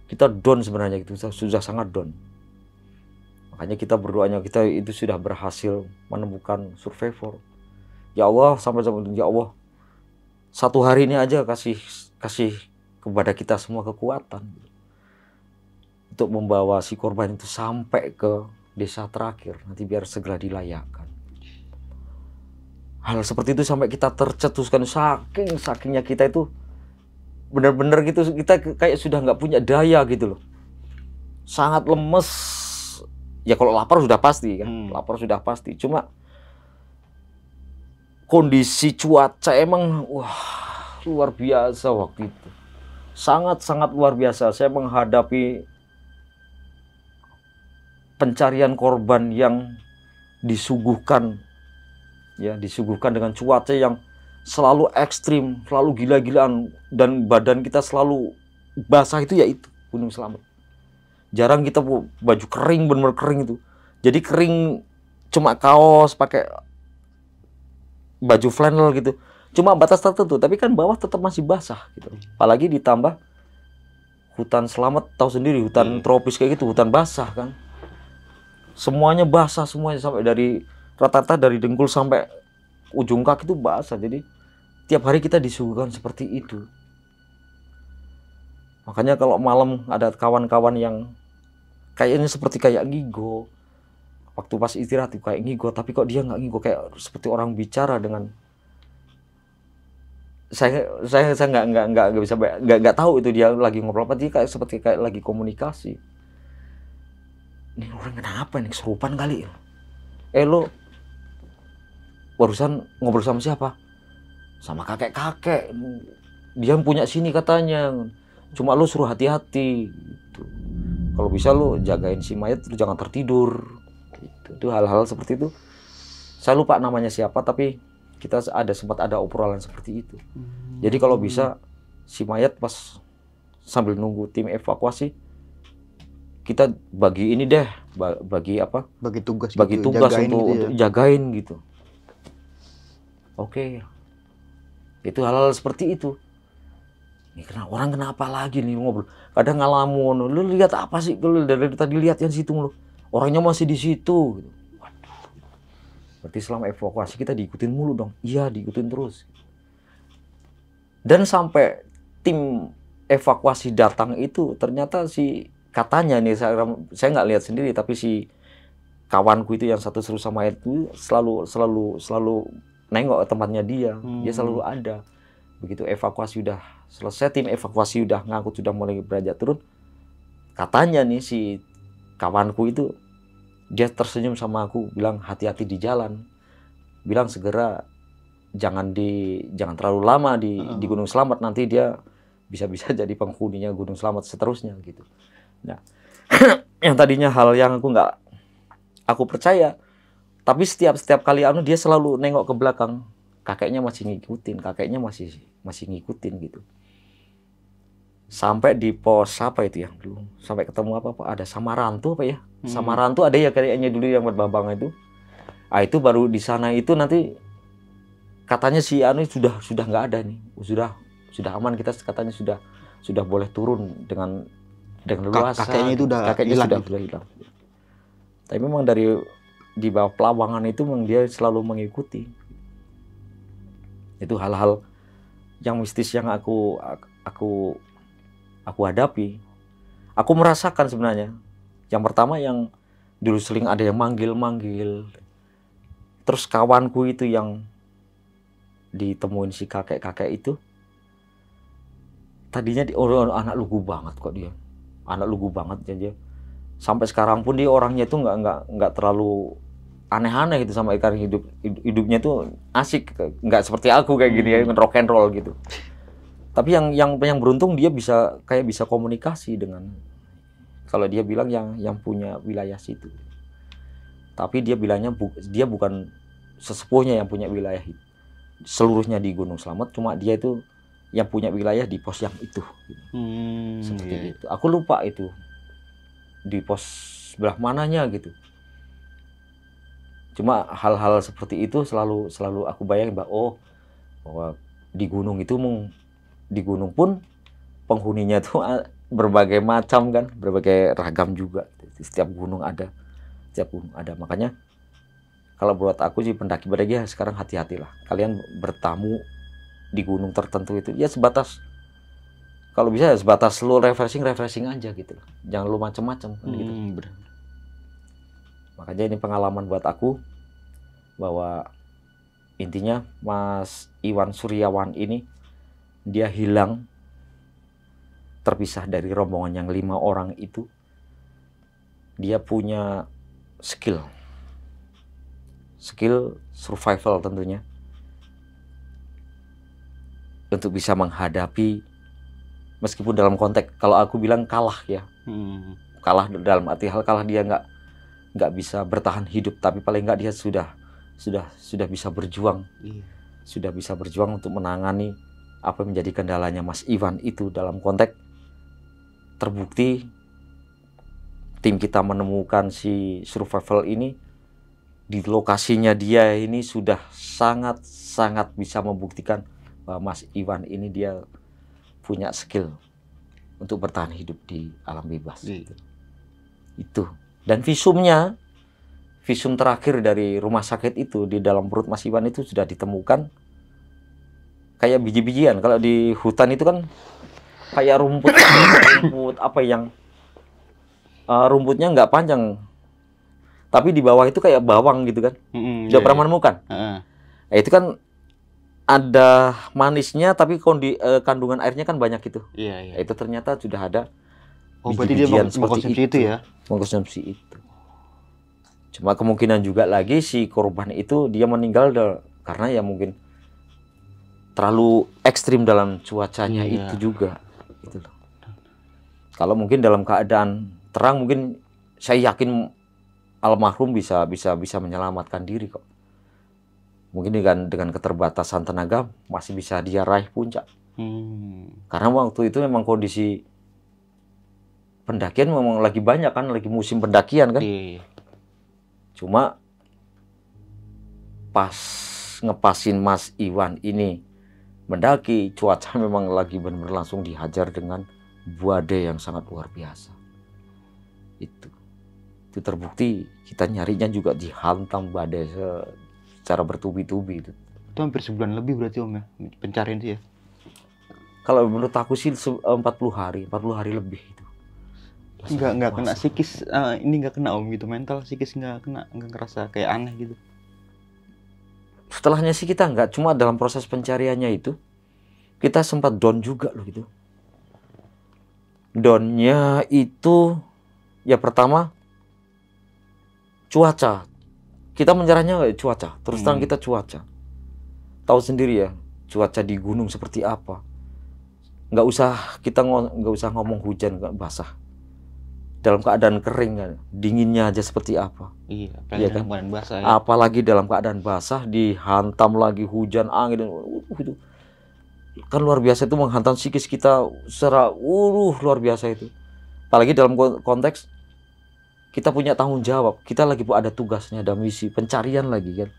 Kita down sebenarnya gitu, sudah sangat down. Makanya kita berdoanya, kita itu sudah berhasil menemukan survivor. Ya Allah, sampai ya Allah, 1 hari ini aja kasih kepada kita semua kekuatan untuk membawa si korban itu sampai ke desa terakhir, nanti biar segera dilayakkan. Hal seperti itu sampai kita tercetuskan, sakingnya kita itu benar-benar gitu, kita kayak sudah nggak punya daya gitu loh, sangat lemes. Ya kalau lapar sudah pasti kan, lapar sudah pasti. Cuma kondisi cuaca emang luar biasa waktu itu, sangat luar biasa. Saya menghadapi pencarian korban yang disuguhkan dengan cuaca yang selalu ekstrim, selalu gila-gilaan, dan badan kita selalu basah. Itu ya itu Gunung Slamet. Jarang kita baju kering, benar-benar kering itu. Jadi kering cuma kaos, pakai baju flannel gitu. Cuma batas tertentu, tapi kan bawah tetap masih basah gitu. Apalagi ditambah hutan Slamet, tahu sendiri hutan tropis kayak gitu, hutan basah kan. Semuanya basah, semuanya, sampai dari rata-rata dari dengkul sampai ujung kaki itu basah. Jadi tiap hari kita disuguhkan seperti itu. Makanya kalau malam ada kawan-kawan yang kayaknya seperti kayak Gigo, waktu pas istirahat tuh kayak ngigo, tapi kok dia nggak ngigo, kayak seperti orang bicara dengan saya nggak bisa, nggak tahu itu dia lagi ngobrol apa, dia kayak seperti kayak lagi komunikasi. Ini orang kenapa nih, kesurupan kali? Lo barusan ngobrol sama siapa? Sama kakek-kakek. Dia punya sini katanya. Cuma lo suruh hati-hati. Gitu. Kalau bisa lo jagain si mayat, lo jangan tertidur. Gitu. Itu hal-hal seperti itu. Saya lupa namanya siapa, tapi kita sempat ada obrolan seperti itu. Jadi kalau bisa si mayat pas sambil nunggu tim evakuasi, kita bagi ini deh, bagi apa? Bagi tugas jagain untuk gitu ya. Jagain gitu. Oke. Itu hal-hal seperti itu. Ini orang kenapa lagi nih ngobrol? Kadang ngalamun, lu lihat apa sih? Lu dari tadi lihat yang situ lu. Orangnya masih di situ. Waduh. Berarti selama evakuasi kita diikutin mulu dong. Iya, diikutin terus. Dan sampai tim evakuasi datang itu ternyata katanya nih, saya nggak lihat sendiri, tapi si kawanku itu yang satu seru sama itu selalu nengok ke tempatnya dia. Dia selalu ada. Begitu evakuasi udah selesai, tim evakuasi udah ngangkut, sudah mulai beranjak turun, katanya nih si kawanku itu, dia tersenyum sama aku, bilang hati-hati di jalan, bilang segera jangan terlalu lama di Gunung Slamet, nanti dia bisa jadi penghuninya Gunung Slamet seterusnya gitu. Nah, yang tadinya hal yang aku percaya, tapi setiap kali dia selalu nengok ke belakang, kakeknya masih ngikutin gitu. Sampai di pos apa itu ya dulu, sampai ketemu apa ada Samarantu apa ya, Samarantu ada ya kayaknya dulu yang berbambang itu. Itu baru di sana itu nanti katanya si sudah nggak ada nih, sudah aman, kita katanya sudah boleh turun dengan leluasa. Kakeknya itu udah hilang. Tapi memang di bawah pelawangan itu memang dia selalu mengikuti. Itu hal-hal yang mistis yang aku hadapi. Aku merasakan sebenarnya. Yang pertama yang dulu sering ada yang manggil. Terus kawanku itu yang ditemuin si kakek-kakek itu, tadinya anak lugu banget kok dia. Anak lugu banget aja. Sampai sekarang pun dia orangnya itu nggak terlalu aneh-aneh gitu, sama ikan hidupnya tuh asik, nggak seperti aku kayak gini ya, rock and roll gitu. Tapi yang beruntung dia bisa komunikasi dengan, kalau dia bilang yang punya wilayah situ. Tapi dia bilangnya dia bukan sesepuhnya yang punya wilayah itu. Seluruhnya di Gunung Slamet, cuma dia itu yang punya wilayah di pos yang itu. Seperti itu. Aku lupa itu di pos sebelah mananya gitu. Cuma hal-hal seperti itu selalu aku bayangin bahwa di gunung pun penghuninya tuh berbagai macam kan, berbagai ragam juga. Setiap gunung ada. Makanya kalau buat aku sih pendaki sekarang hati-hatilah. Kalian bertamu di gunung tertentu itu ya sebatas, kalau bisa ya sebatas lu refreshing aja gitu. Jangan lu macem-macem gitu. Makanya ini pengalaman buat aku bahwa intinya Mas Iwan Suryawan ini dia hilang, terpisah dari rombongan yang 5 orang itu. Dia punya skill survival tentunya untuk bisa menghadapi, meskipun dalam konteks kalau aku bilang kalah ya, kalah dalam arti hal kalah, dia nggak bisa bertahan hidup, tapi paling nggak dia sudah bisa berjuang, sudah bisa berjuang untuk menangani apa yang menjadi kendalanya Mas Iwan itu. Dalam konteks terbukti tim kita menemukan si survival ini di lokasinya, dia ini sudah sangat bisa membuktikan bahwa Mas Iwan ini dia punya skill untuk bertahan hidup di alam bebas. Itu. Dan visum terakhir dari rumah sakit itu di dalam perut Mas Iwan itu sudah ditemukan kayak biji-bijian. Kalau di hutan itu kan kayak rumput apa yang rumputnya nggak panjang, tapi di bawah itu kayak bawang gitu kan. Sudah pernah menemukan? Itu kan ada manisnya, tapi kandungan airnya kan banyak gitu. Iya. Itu ternyata sudah ada. Oh, berarti dia mengkonsumsi itu ya? Mengkonsumsi itu. Cuma kemungkinan juga lagi si korban itu dia meninggal karena ya mungkin terlalu ekstrim dalam cuacanya itu juga. Gitu loh. Kalau mungkin dalam keadaan terang, mungkin saya yakin almarhum bisa menyelamatkan diri kok. Mungkin dengan keterbatasan tenaga masih bisa dia raih puncak. Karena waktu itu memang kondisi pendakian memang lagi banyak kan, lagi musim pendakian kan. Cuma pas ngepasin Mas Iwan ini mendaki, cuaca memang lagi benar-benar langsung dihajar dengan badai yang sangat luar biasa. Itu terbukti kita nyarinya juga dihantam badai secara bertubi-tubi itu. Itu hampir sebulan lebih berarti Om ya, pencarian itu ya? Kalau menurut aku sih 40 hari lebih itu. Nggak kena psikis, ini nggak kena Om gitu, mental psikis nggak kena, nggak ngerasa kayak aneh gitu. Setelahnya sih kita nggak, cuma dalam proses pencariannya itu kita sempat down juga loh gitu. Downnya itu ya pertama cuaca. Kita menyerahnya cuaca, terus terang kita cuaca. Tahu sendiri ya, cuaca di gunung seperti apa. Nggak usah ngomong hujan, nggak basah. Dalam keadaan kering kan, dinginnya aja seperti apa. Iya kan? Dalam keadaan basah ya. Apalagi dalam keadaan basah, dihantam lagi hujan, angin, itu kan luar biasa, itu menghantam psikis kita secara luar biasa itu. Apalagi dalam konteks kita punya tanggung jawab, kita lagi ada tugasnya, ada misi pencarian lagi kan.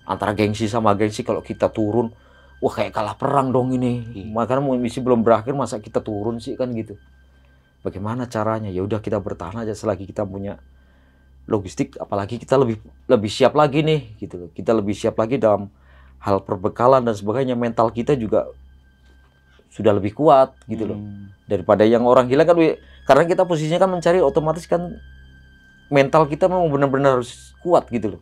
Antara gengsi sama gengsi, kalau kita turun, wah kayak kalah perang dong ini. Makanya misi belum berakhir masa kita turun sih kan gitu. Bagaimana caranya? Ya udah kita bertahan aja selagi kita punya logistik, apalagi kita lebih siap lagi nih gitu. Kita lebih siap lagi dalam hal perbekalan dan sebagainya, mental kita juga sudah lebih kuat gitu loh. Daripada yang orang gila kan, karena kita posisinya kan mencari, otomatis kan mental kita memang benar-benar harus kuat gitu loh.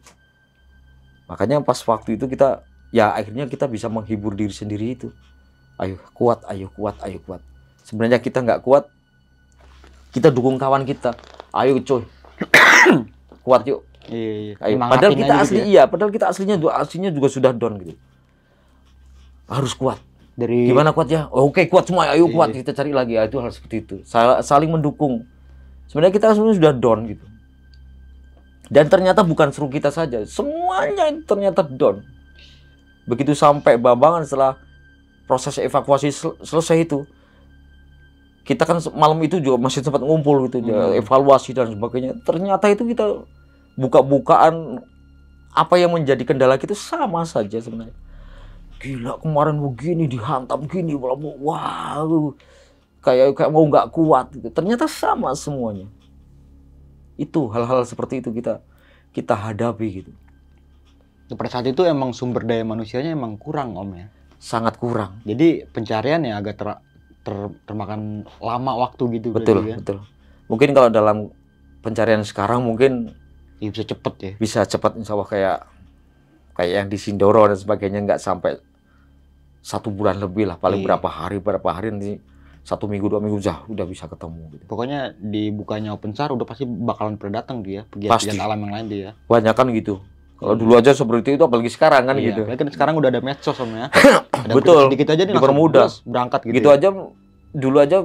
Makanya pas waktu itu kita ya akhirnya kita bisa menghibur diri sendiri itu. Ayo kuat, ayo kuat, ayo kuat. Sebenarnya kita nggak kuat, kita dukung kawan kita. Ayo coy, kuat yuk. Iya. Ayo. Padahal kita asli ya? Padahal kita aslinya juga sudah down gitu. Harus kuat. Gimana kuatnya? Oh, oke, kuat semua. Ayo kuat, kita cari lagi. Ya, itu hal seperti itu. Saling mendukung. Sebenarnya kita sebenarnya sudah down gitu. Dan ternyata bukan seru kita saja, semuanya ternyata down. Begitu sampai Babangan, setelah proses evakuasi selesai itu, kita kan malam itu juga masih sempat ngumpul gitu, evaluasi dan sebagainya. Ternyata itu kita buka-bukaan apa yang menjadi kendala kita sama saja sebenarnya. Gila, kemarin begini dihantam gini, wah, kayak mau nggak kuat gitu. Ternyata sama semuanya. Itu hal-hal seperti itu kita hadapi gitu. Pada saat itu emang sumber daya manusianya emang kurang Om ya. Sangat kurang. Jadi pencarian ya agak termakan lama waktu gitu. Betul, kan? betul. Mungkin kalau dalam pencarian sekarang mungkin ya bisa cepet ya. Bisa cepat, insya Allah kayak yang di Sindoro dan sebagainya, nggak sampai 1 bulan lebih lah, paling berapa hari nanti 1 minggu 2 minggu udah bisa ketemu gitu. Pokoknya dibukanya Open SAR udah pasti bakalan pada datang dia pegiat alam yang lain dia. Banyak kan gitu. Kalau dulu aja seperti itu, apalagi sekarang kan gitu. Kan sekarang udah ada medsos Om ya. Betul. Sedikit aja nih dipermudah, berangkat gitu. Gitu ya. Aja dulu aja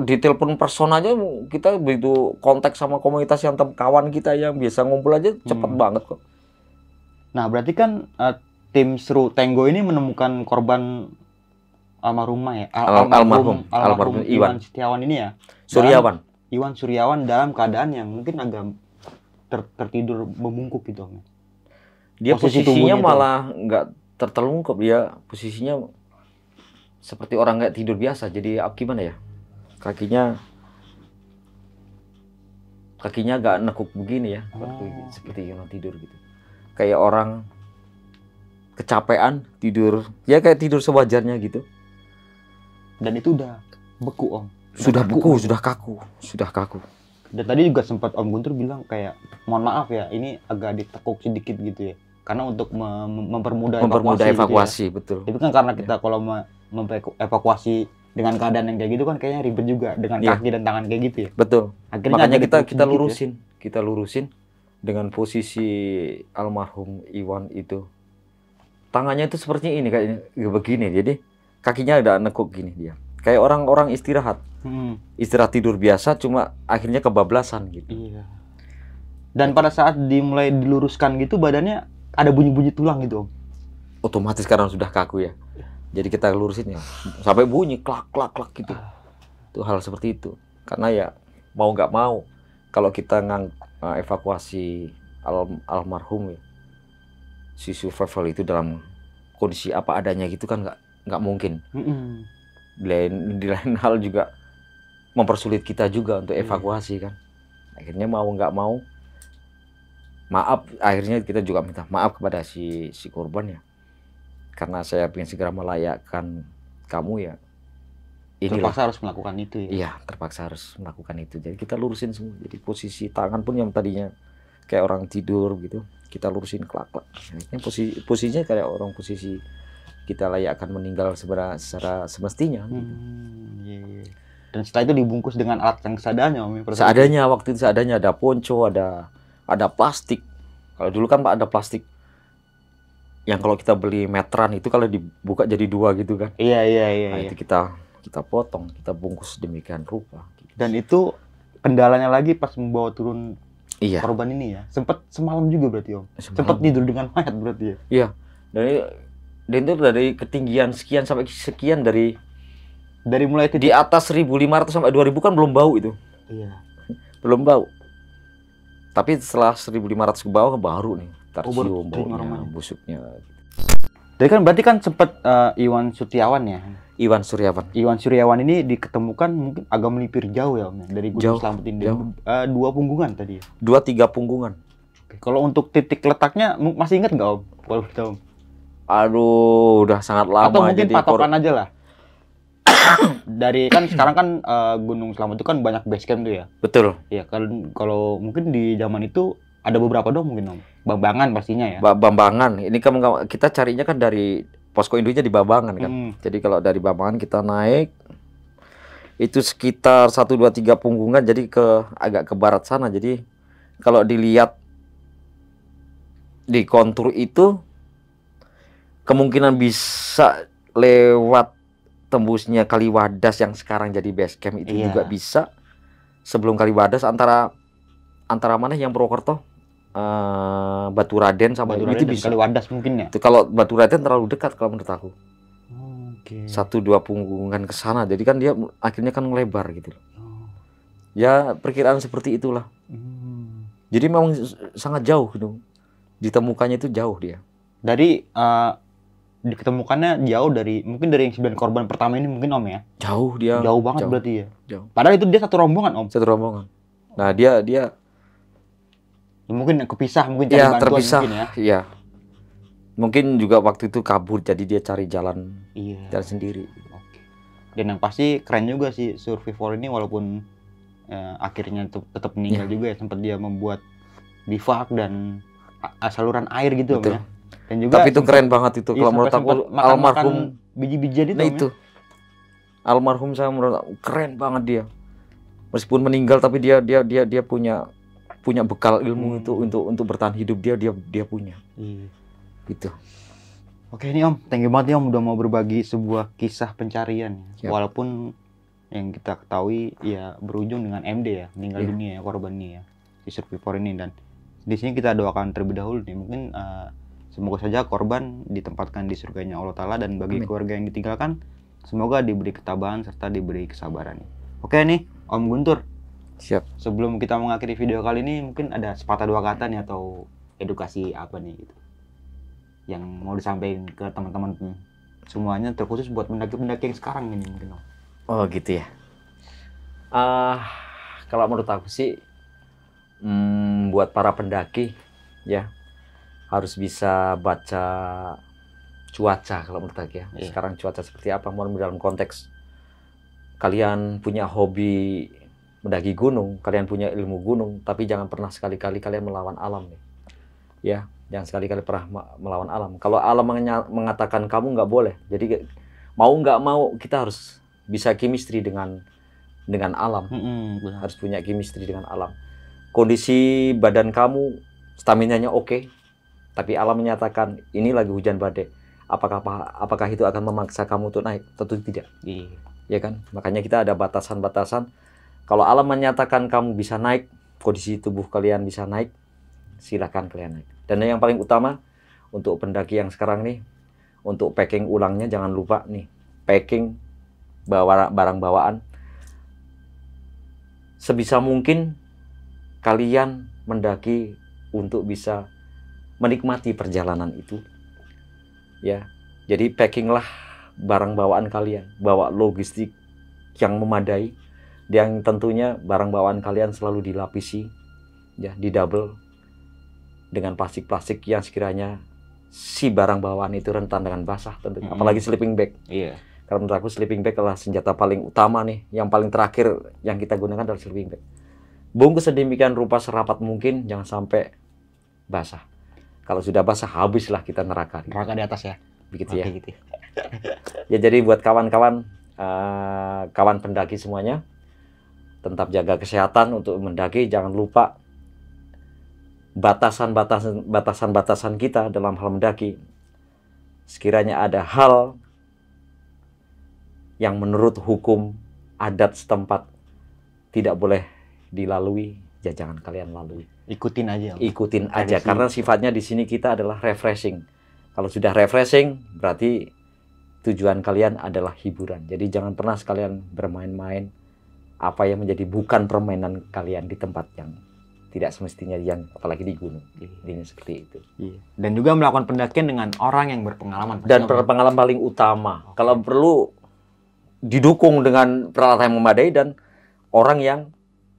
di telepon person aja kita begitu kontak sama komunitas yang kawan kita yang biasa ngumpul aja cepet banget kok. Nah berarti kan tim Seru Tenggo ini menemukan korban almarhumah ya, almarhum Iwan Setiawan ini ya. Iwan Suryawan dalam keadaan yang mungkin agak tertidur membungkuk gitu Om. Dia posisinya malah nggak tertelungkup, dia posisinya seperti orang nggak tidur biasa. Jadi gimana ya, kakinya agak nekuk begini ya, seperti orang tidur gitu, kayak orang kecapean tidur, ya kayak tidur sewajarnya gitu. Dan itu udah beku Om. Sudah beku, sudah kaku. Dan tadi juga sempat Om Guntur bilang kayak, mohon maaf ya, ini agak ditekuk sedikit gitu ya. Karena untuk mempermudah evakuasi, gitu betul. ya. Tapi kan karena kita kalau evakuasi dengan keadaan yang kayak gitu kan kayaknya ribet juga dengan kaki dan tangan kayak gitu ya. Betul. Akhirnya makanya agak kita sedikit lurusin dengan posisi almarhum Iwan itu. Tangannya itu seperti ini kayak begini. Jadi kakinya ada nekuk gini dia. Kayak orang-orang istirahat. Istirahat tidur biasa cuma akhirnya kebablasan gitu. Iya. Dan pada saat dimulai diluruskan gitu badannya ada bunyi-bunyi tulang gitu Om. Otomatis karena sudah kaku ya. Jadi kita lurusin ya sampai bunyi klak klak klak gitu. Itu hal seperti itu. Karena ya mau nggak mau kalau kita evakuasi almarhum ya, si survival itu dalam kondisi apa adanya gitu kan nggak mungkin. Di lain hal juga mempersulit kita juga untuk evakuasi kan. Akhirnya mau nggak mau, maaf, akhirnya kita juga minta maaf kepada si korban ya. Karena saya ingin segera melayakkan kamu ya. Inilah. Terpaksa harus melakukan itu ya. Iya, terpaksa harus melakukan itu. Jadi kita lurusin semua. Jadi posisi tangan pun yang tadinya kayak orang tidur gitu, kita lurusin klak-klak. Ini posisinya kayak orang posisi kita layakkan meninggal secara semestinya. Gitu. Iya. Dan setelah itu dibungkus dengan alat yang seadanya Om. Seadanya, waktu itu seadanya ada ponco, ada plastik. Kalau dulu kan Pak ada plastik yang kalau kita beli meteran itu kalau dibuka jadi 2 gitu kan. Iya. Nah, itu kita potong, kita bungkus demikian rupa. Gitu. Dan itu kendalanya lagi pas membawa turun korban ini ya. Sempat semalam juga berarti Om. Sempat tidur dengan mayat berarti ya. Iya. Dan itu dari ketinggian sekian sampai sekian dari mulai di atas 1.500 sampai 2.000 kan belum bau itu. Iya. Belum bau. Tapi setelah 1.500 ke bawah baru nih tercium baunya, busuknya. Jadi kan berarti kan sempat Iwan Setiawan ya. Iwan Suryawan ini diketemukan mungkin agak melipir jauh ya Om, dari Gunung Slamet ini. 2 punggungan tadi ya. 2-3 punggungan. Kalau untuk titik letaknya masih ingat nggak Om? Kalau tahu. Aduh, udah sangat lama. Atau mungkin jadi patokan aja lah. Dari kan sekarang kan Gunung Slamet itu kan banyak base camp tuh ya. Betul. Ya kalau mungkin di zaman itu ada beberapa dong mungkin Om. Bambangan pastinya ya. Bambangan. Ini kan kita carinya kan dari posko induknya di Bambangan kan. Jadi kalau dari Bambangan kita naik itu sekitar 1, 2, 3 punggungan, jadi agak ke barat sana. Jadi kalau dilihat di kontur itu kemungkinan bisa lewat tembusnya Kaliwadas yang sekarang jadi base camp itu juga bisa. Sebelum Kaliwadas antara mana yang Purwokerto, Baturaden sama Baturaden itu bisa. Kaliwadas mungkin ya. Itu kalau Baturaden terlalu dekat kalau menurut aku. Oke. 1-2 punggungan ke sana. Jadi kan dia akhirnya kan ngelebar gitu. Ya perkiraan seperti itulah. Jadi memang sangat jauh gitu. Ditemukannya itu jauh dia. Dari diketemukannya jauh mungkin dari yang 9 korban pertama ini mungkin Om ya. Jauh dia. Jauh banget berarti ya. Jauh. Padahal itu dia satu rombongan Om. Satu rombongan. Nah, dia mungkin kepisah, mungkin cari bantuan terpisah, mungkin ya. Iya. Mungkin juga waktu itu kabur, jadi dia cari jalan sendiri. Oke. Dan yang pasti keren juga sih survivor ini, walaupun akhirnya tetap meninggal juga ya, sempat dia membuat bivak dan saluran air gitu Om ya. Dan juga tapi itu keren banget itu kalau menurut aku almarhum biji-bijian itu. Nah itu. Almarhum saya menurut aku keren banget dia. Meskipun meninggal tapi dia punya bekal ilmu itu untuk bertahan hidup dia punya. Gitu. Oke ini Om, thank you banget ya Om udah mau berbagi sebuah kisah pencarian. Walaupun yang kita ketahui ya berujung dengan MD ya, meninggal dunia ya korban ini ya, si survivor ini. Dan di sini kita doakan terlebih dahulu nih, mungkin semoga saja korban ditempatkan di surganya Allah Ta'ala, dan bagi keluarga yang ditinggalkan semoga diberi ketabahan serta diberi kesabaran. Oke nih Om Guntur. Siap. Sebelum kita mengakhiri video kali ini, mungkin ada sepatah 2 kata nih atau edukasi apa nih gitu yang mau disampaikan ke teman-teman semuanya, terkhusus buat pendaki-pendaki yang sekarang ini mungkin Om. Oh gitu ya. Kalau menurut aku sih buat para pendaki ya harus bisa baca cuaca kalau menurut aku ya. Sekarang cuaca seperti apa, mohon dalam konteks kalian punya hobi mendaki gunung, kalian punya ilmu gunung, tapi jangan pernah sekali-kali kalian melawan alam nih. Ya, jangan sekali-kali pernah melawan alam. Kalau alam mengatakan kamu nggak boleh, jadi mau nggak mau kita harus bisa chemistry dengan alam. Benar. Harus punya chemistry dengan alam. Kondisi badan kamu, staminanya oke, tapi alam menyatakan ini lagi hujan badai. Apakah itu akan memaksa kamu untuk naik? Tentu tidak. Iya. Ya kan? Makanya kita ada batasan-batasan. Kalau alam menyatakan kamu bisa naik, kondisi tubuh kalian bisa naik, silakan kalian naik. Dan yang paling utama untuk pendaki yang sekarang nih, untuk packing ulangnya jangan lupa nih, packing barang bawaan. Sebisa mungkin kalian mendaki untuk bisa menikmati perjalanan itu. Ya. Jadi packinglah barang bawaan kalian, bawa logistik yang memadai, yang tentunya barang bawaan kalian selalu dilapisi, ya, di double dengan plastik-plastik yang sekiranya si barang bawaan itu rentan dengan basah tentunya, apalagi sleeping bag. Iya. Karena menurut aku sleeping bag adalah senjata paling utama nih, yang paling terakhir yang kita gunakan adalah sleeping bag. Bungkus sedemikian rupa serapat mungkin, jangan sampai basah. Kalau sudah basah, habislah kita neraka. Neraka di atas ya. Begitu ya. Gitu. Ya, jadi buat kawan-kawan, kawan pendaki semuanya, tetap jaga kesehatan untuk mendaki. Jangan lupa batasan-batasan kita dalam hal mendaki. Sekiranya ada hal yang menurut hukum adat setempat tidak boleh dilalui, ya jangan kalian lalui. Ikutin aja. Ikutin aja, karena sifatnya di sini kita adalah refreshing. Kalau sudah refreshing, berarti tujuan kalian adalah hiburan. Jadi jangan pernah sekalian bermain-main apa yang menjadi bukan permainan kalian di tempat yang tidak semestinya, yang apalagi di gunung. Ini seperti itu. Iya. Dan juga melakukan pendakian dengan orang yang berpengalaman. Dan berpengalaman paling utama. Kalau perlu didukung dengan peralatan yang memadai dan orang yang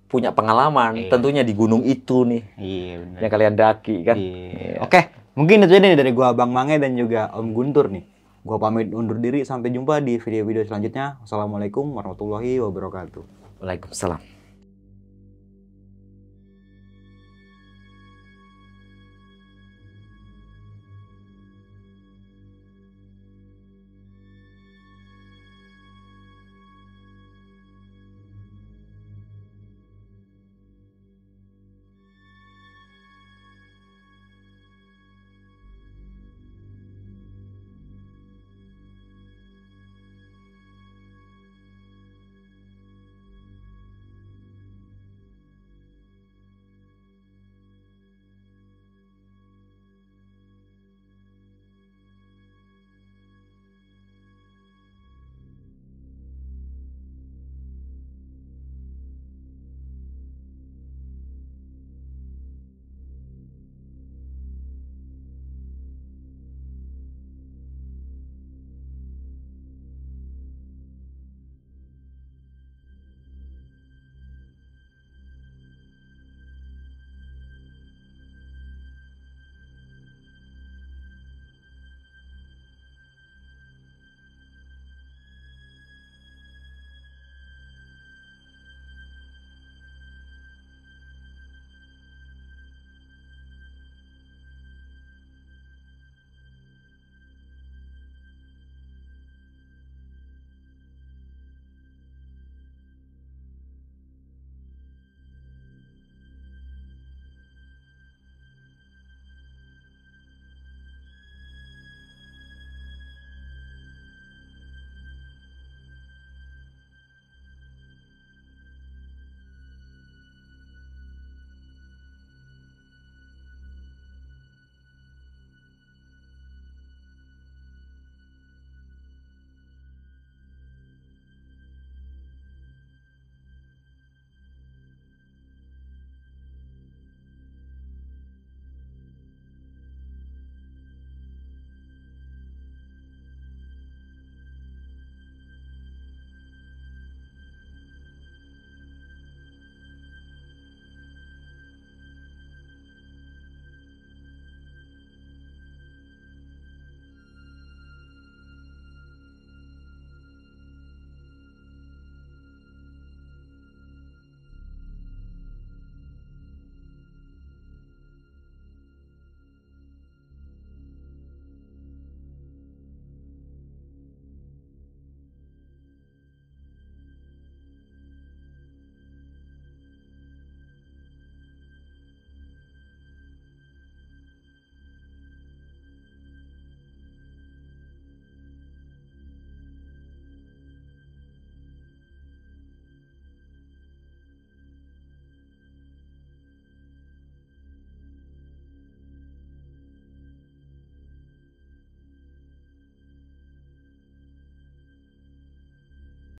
punya pengalaman, tentunya di gunung itu nih. Iya, benar. Yang kalian daki kan. Iya. Oke, mungkin itu aja nih dari gua Bang Mange dan juga Om Guntur nih. Gua pamit undur diri, sampai jumpa di video-video selanjutnya. Wassalamualaikum warahmatullahi wabarakatuh. Waalaikumsalam.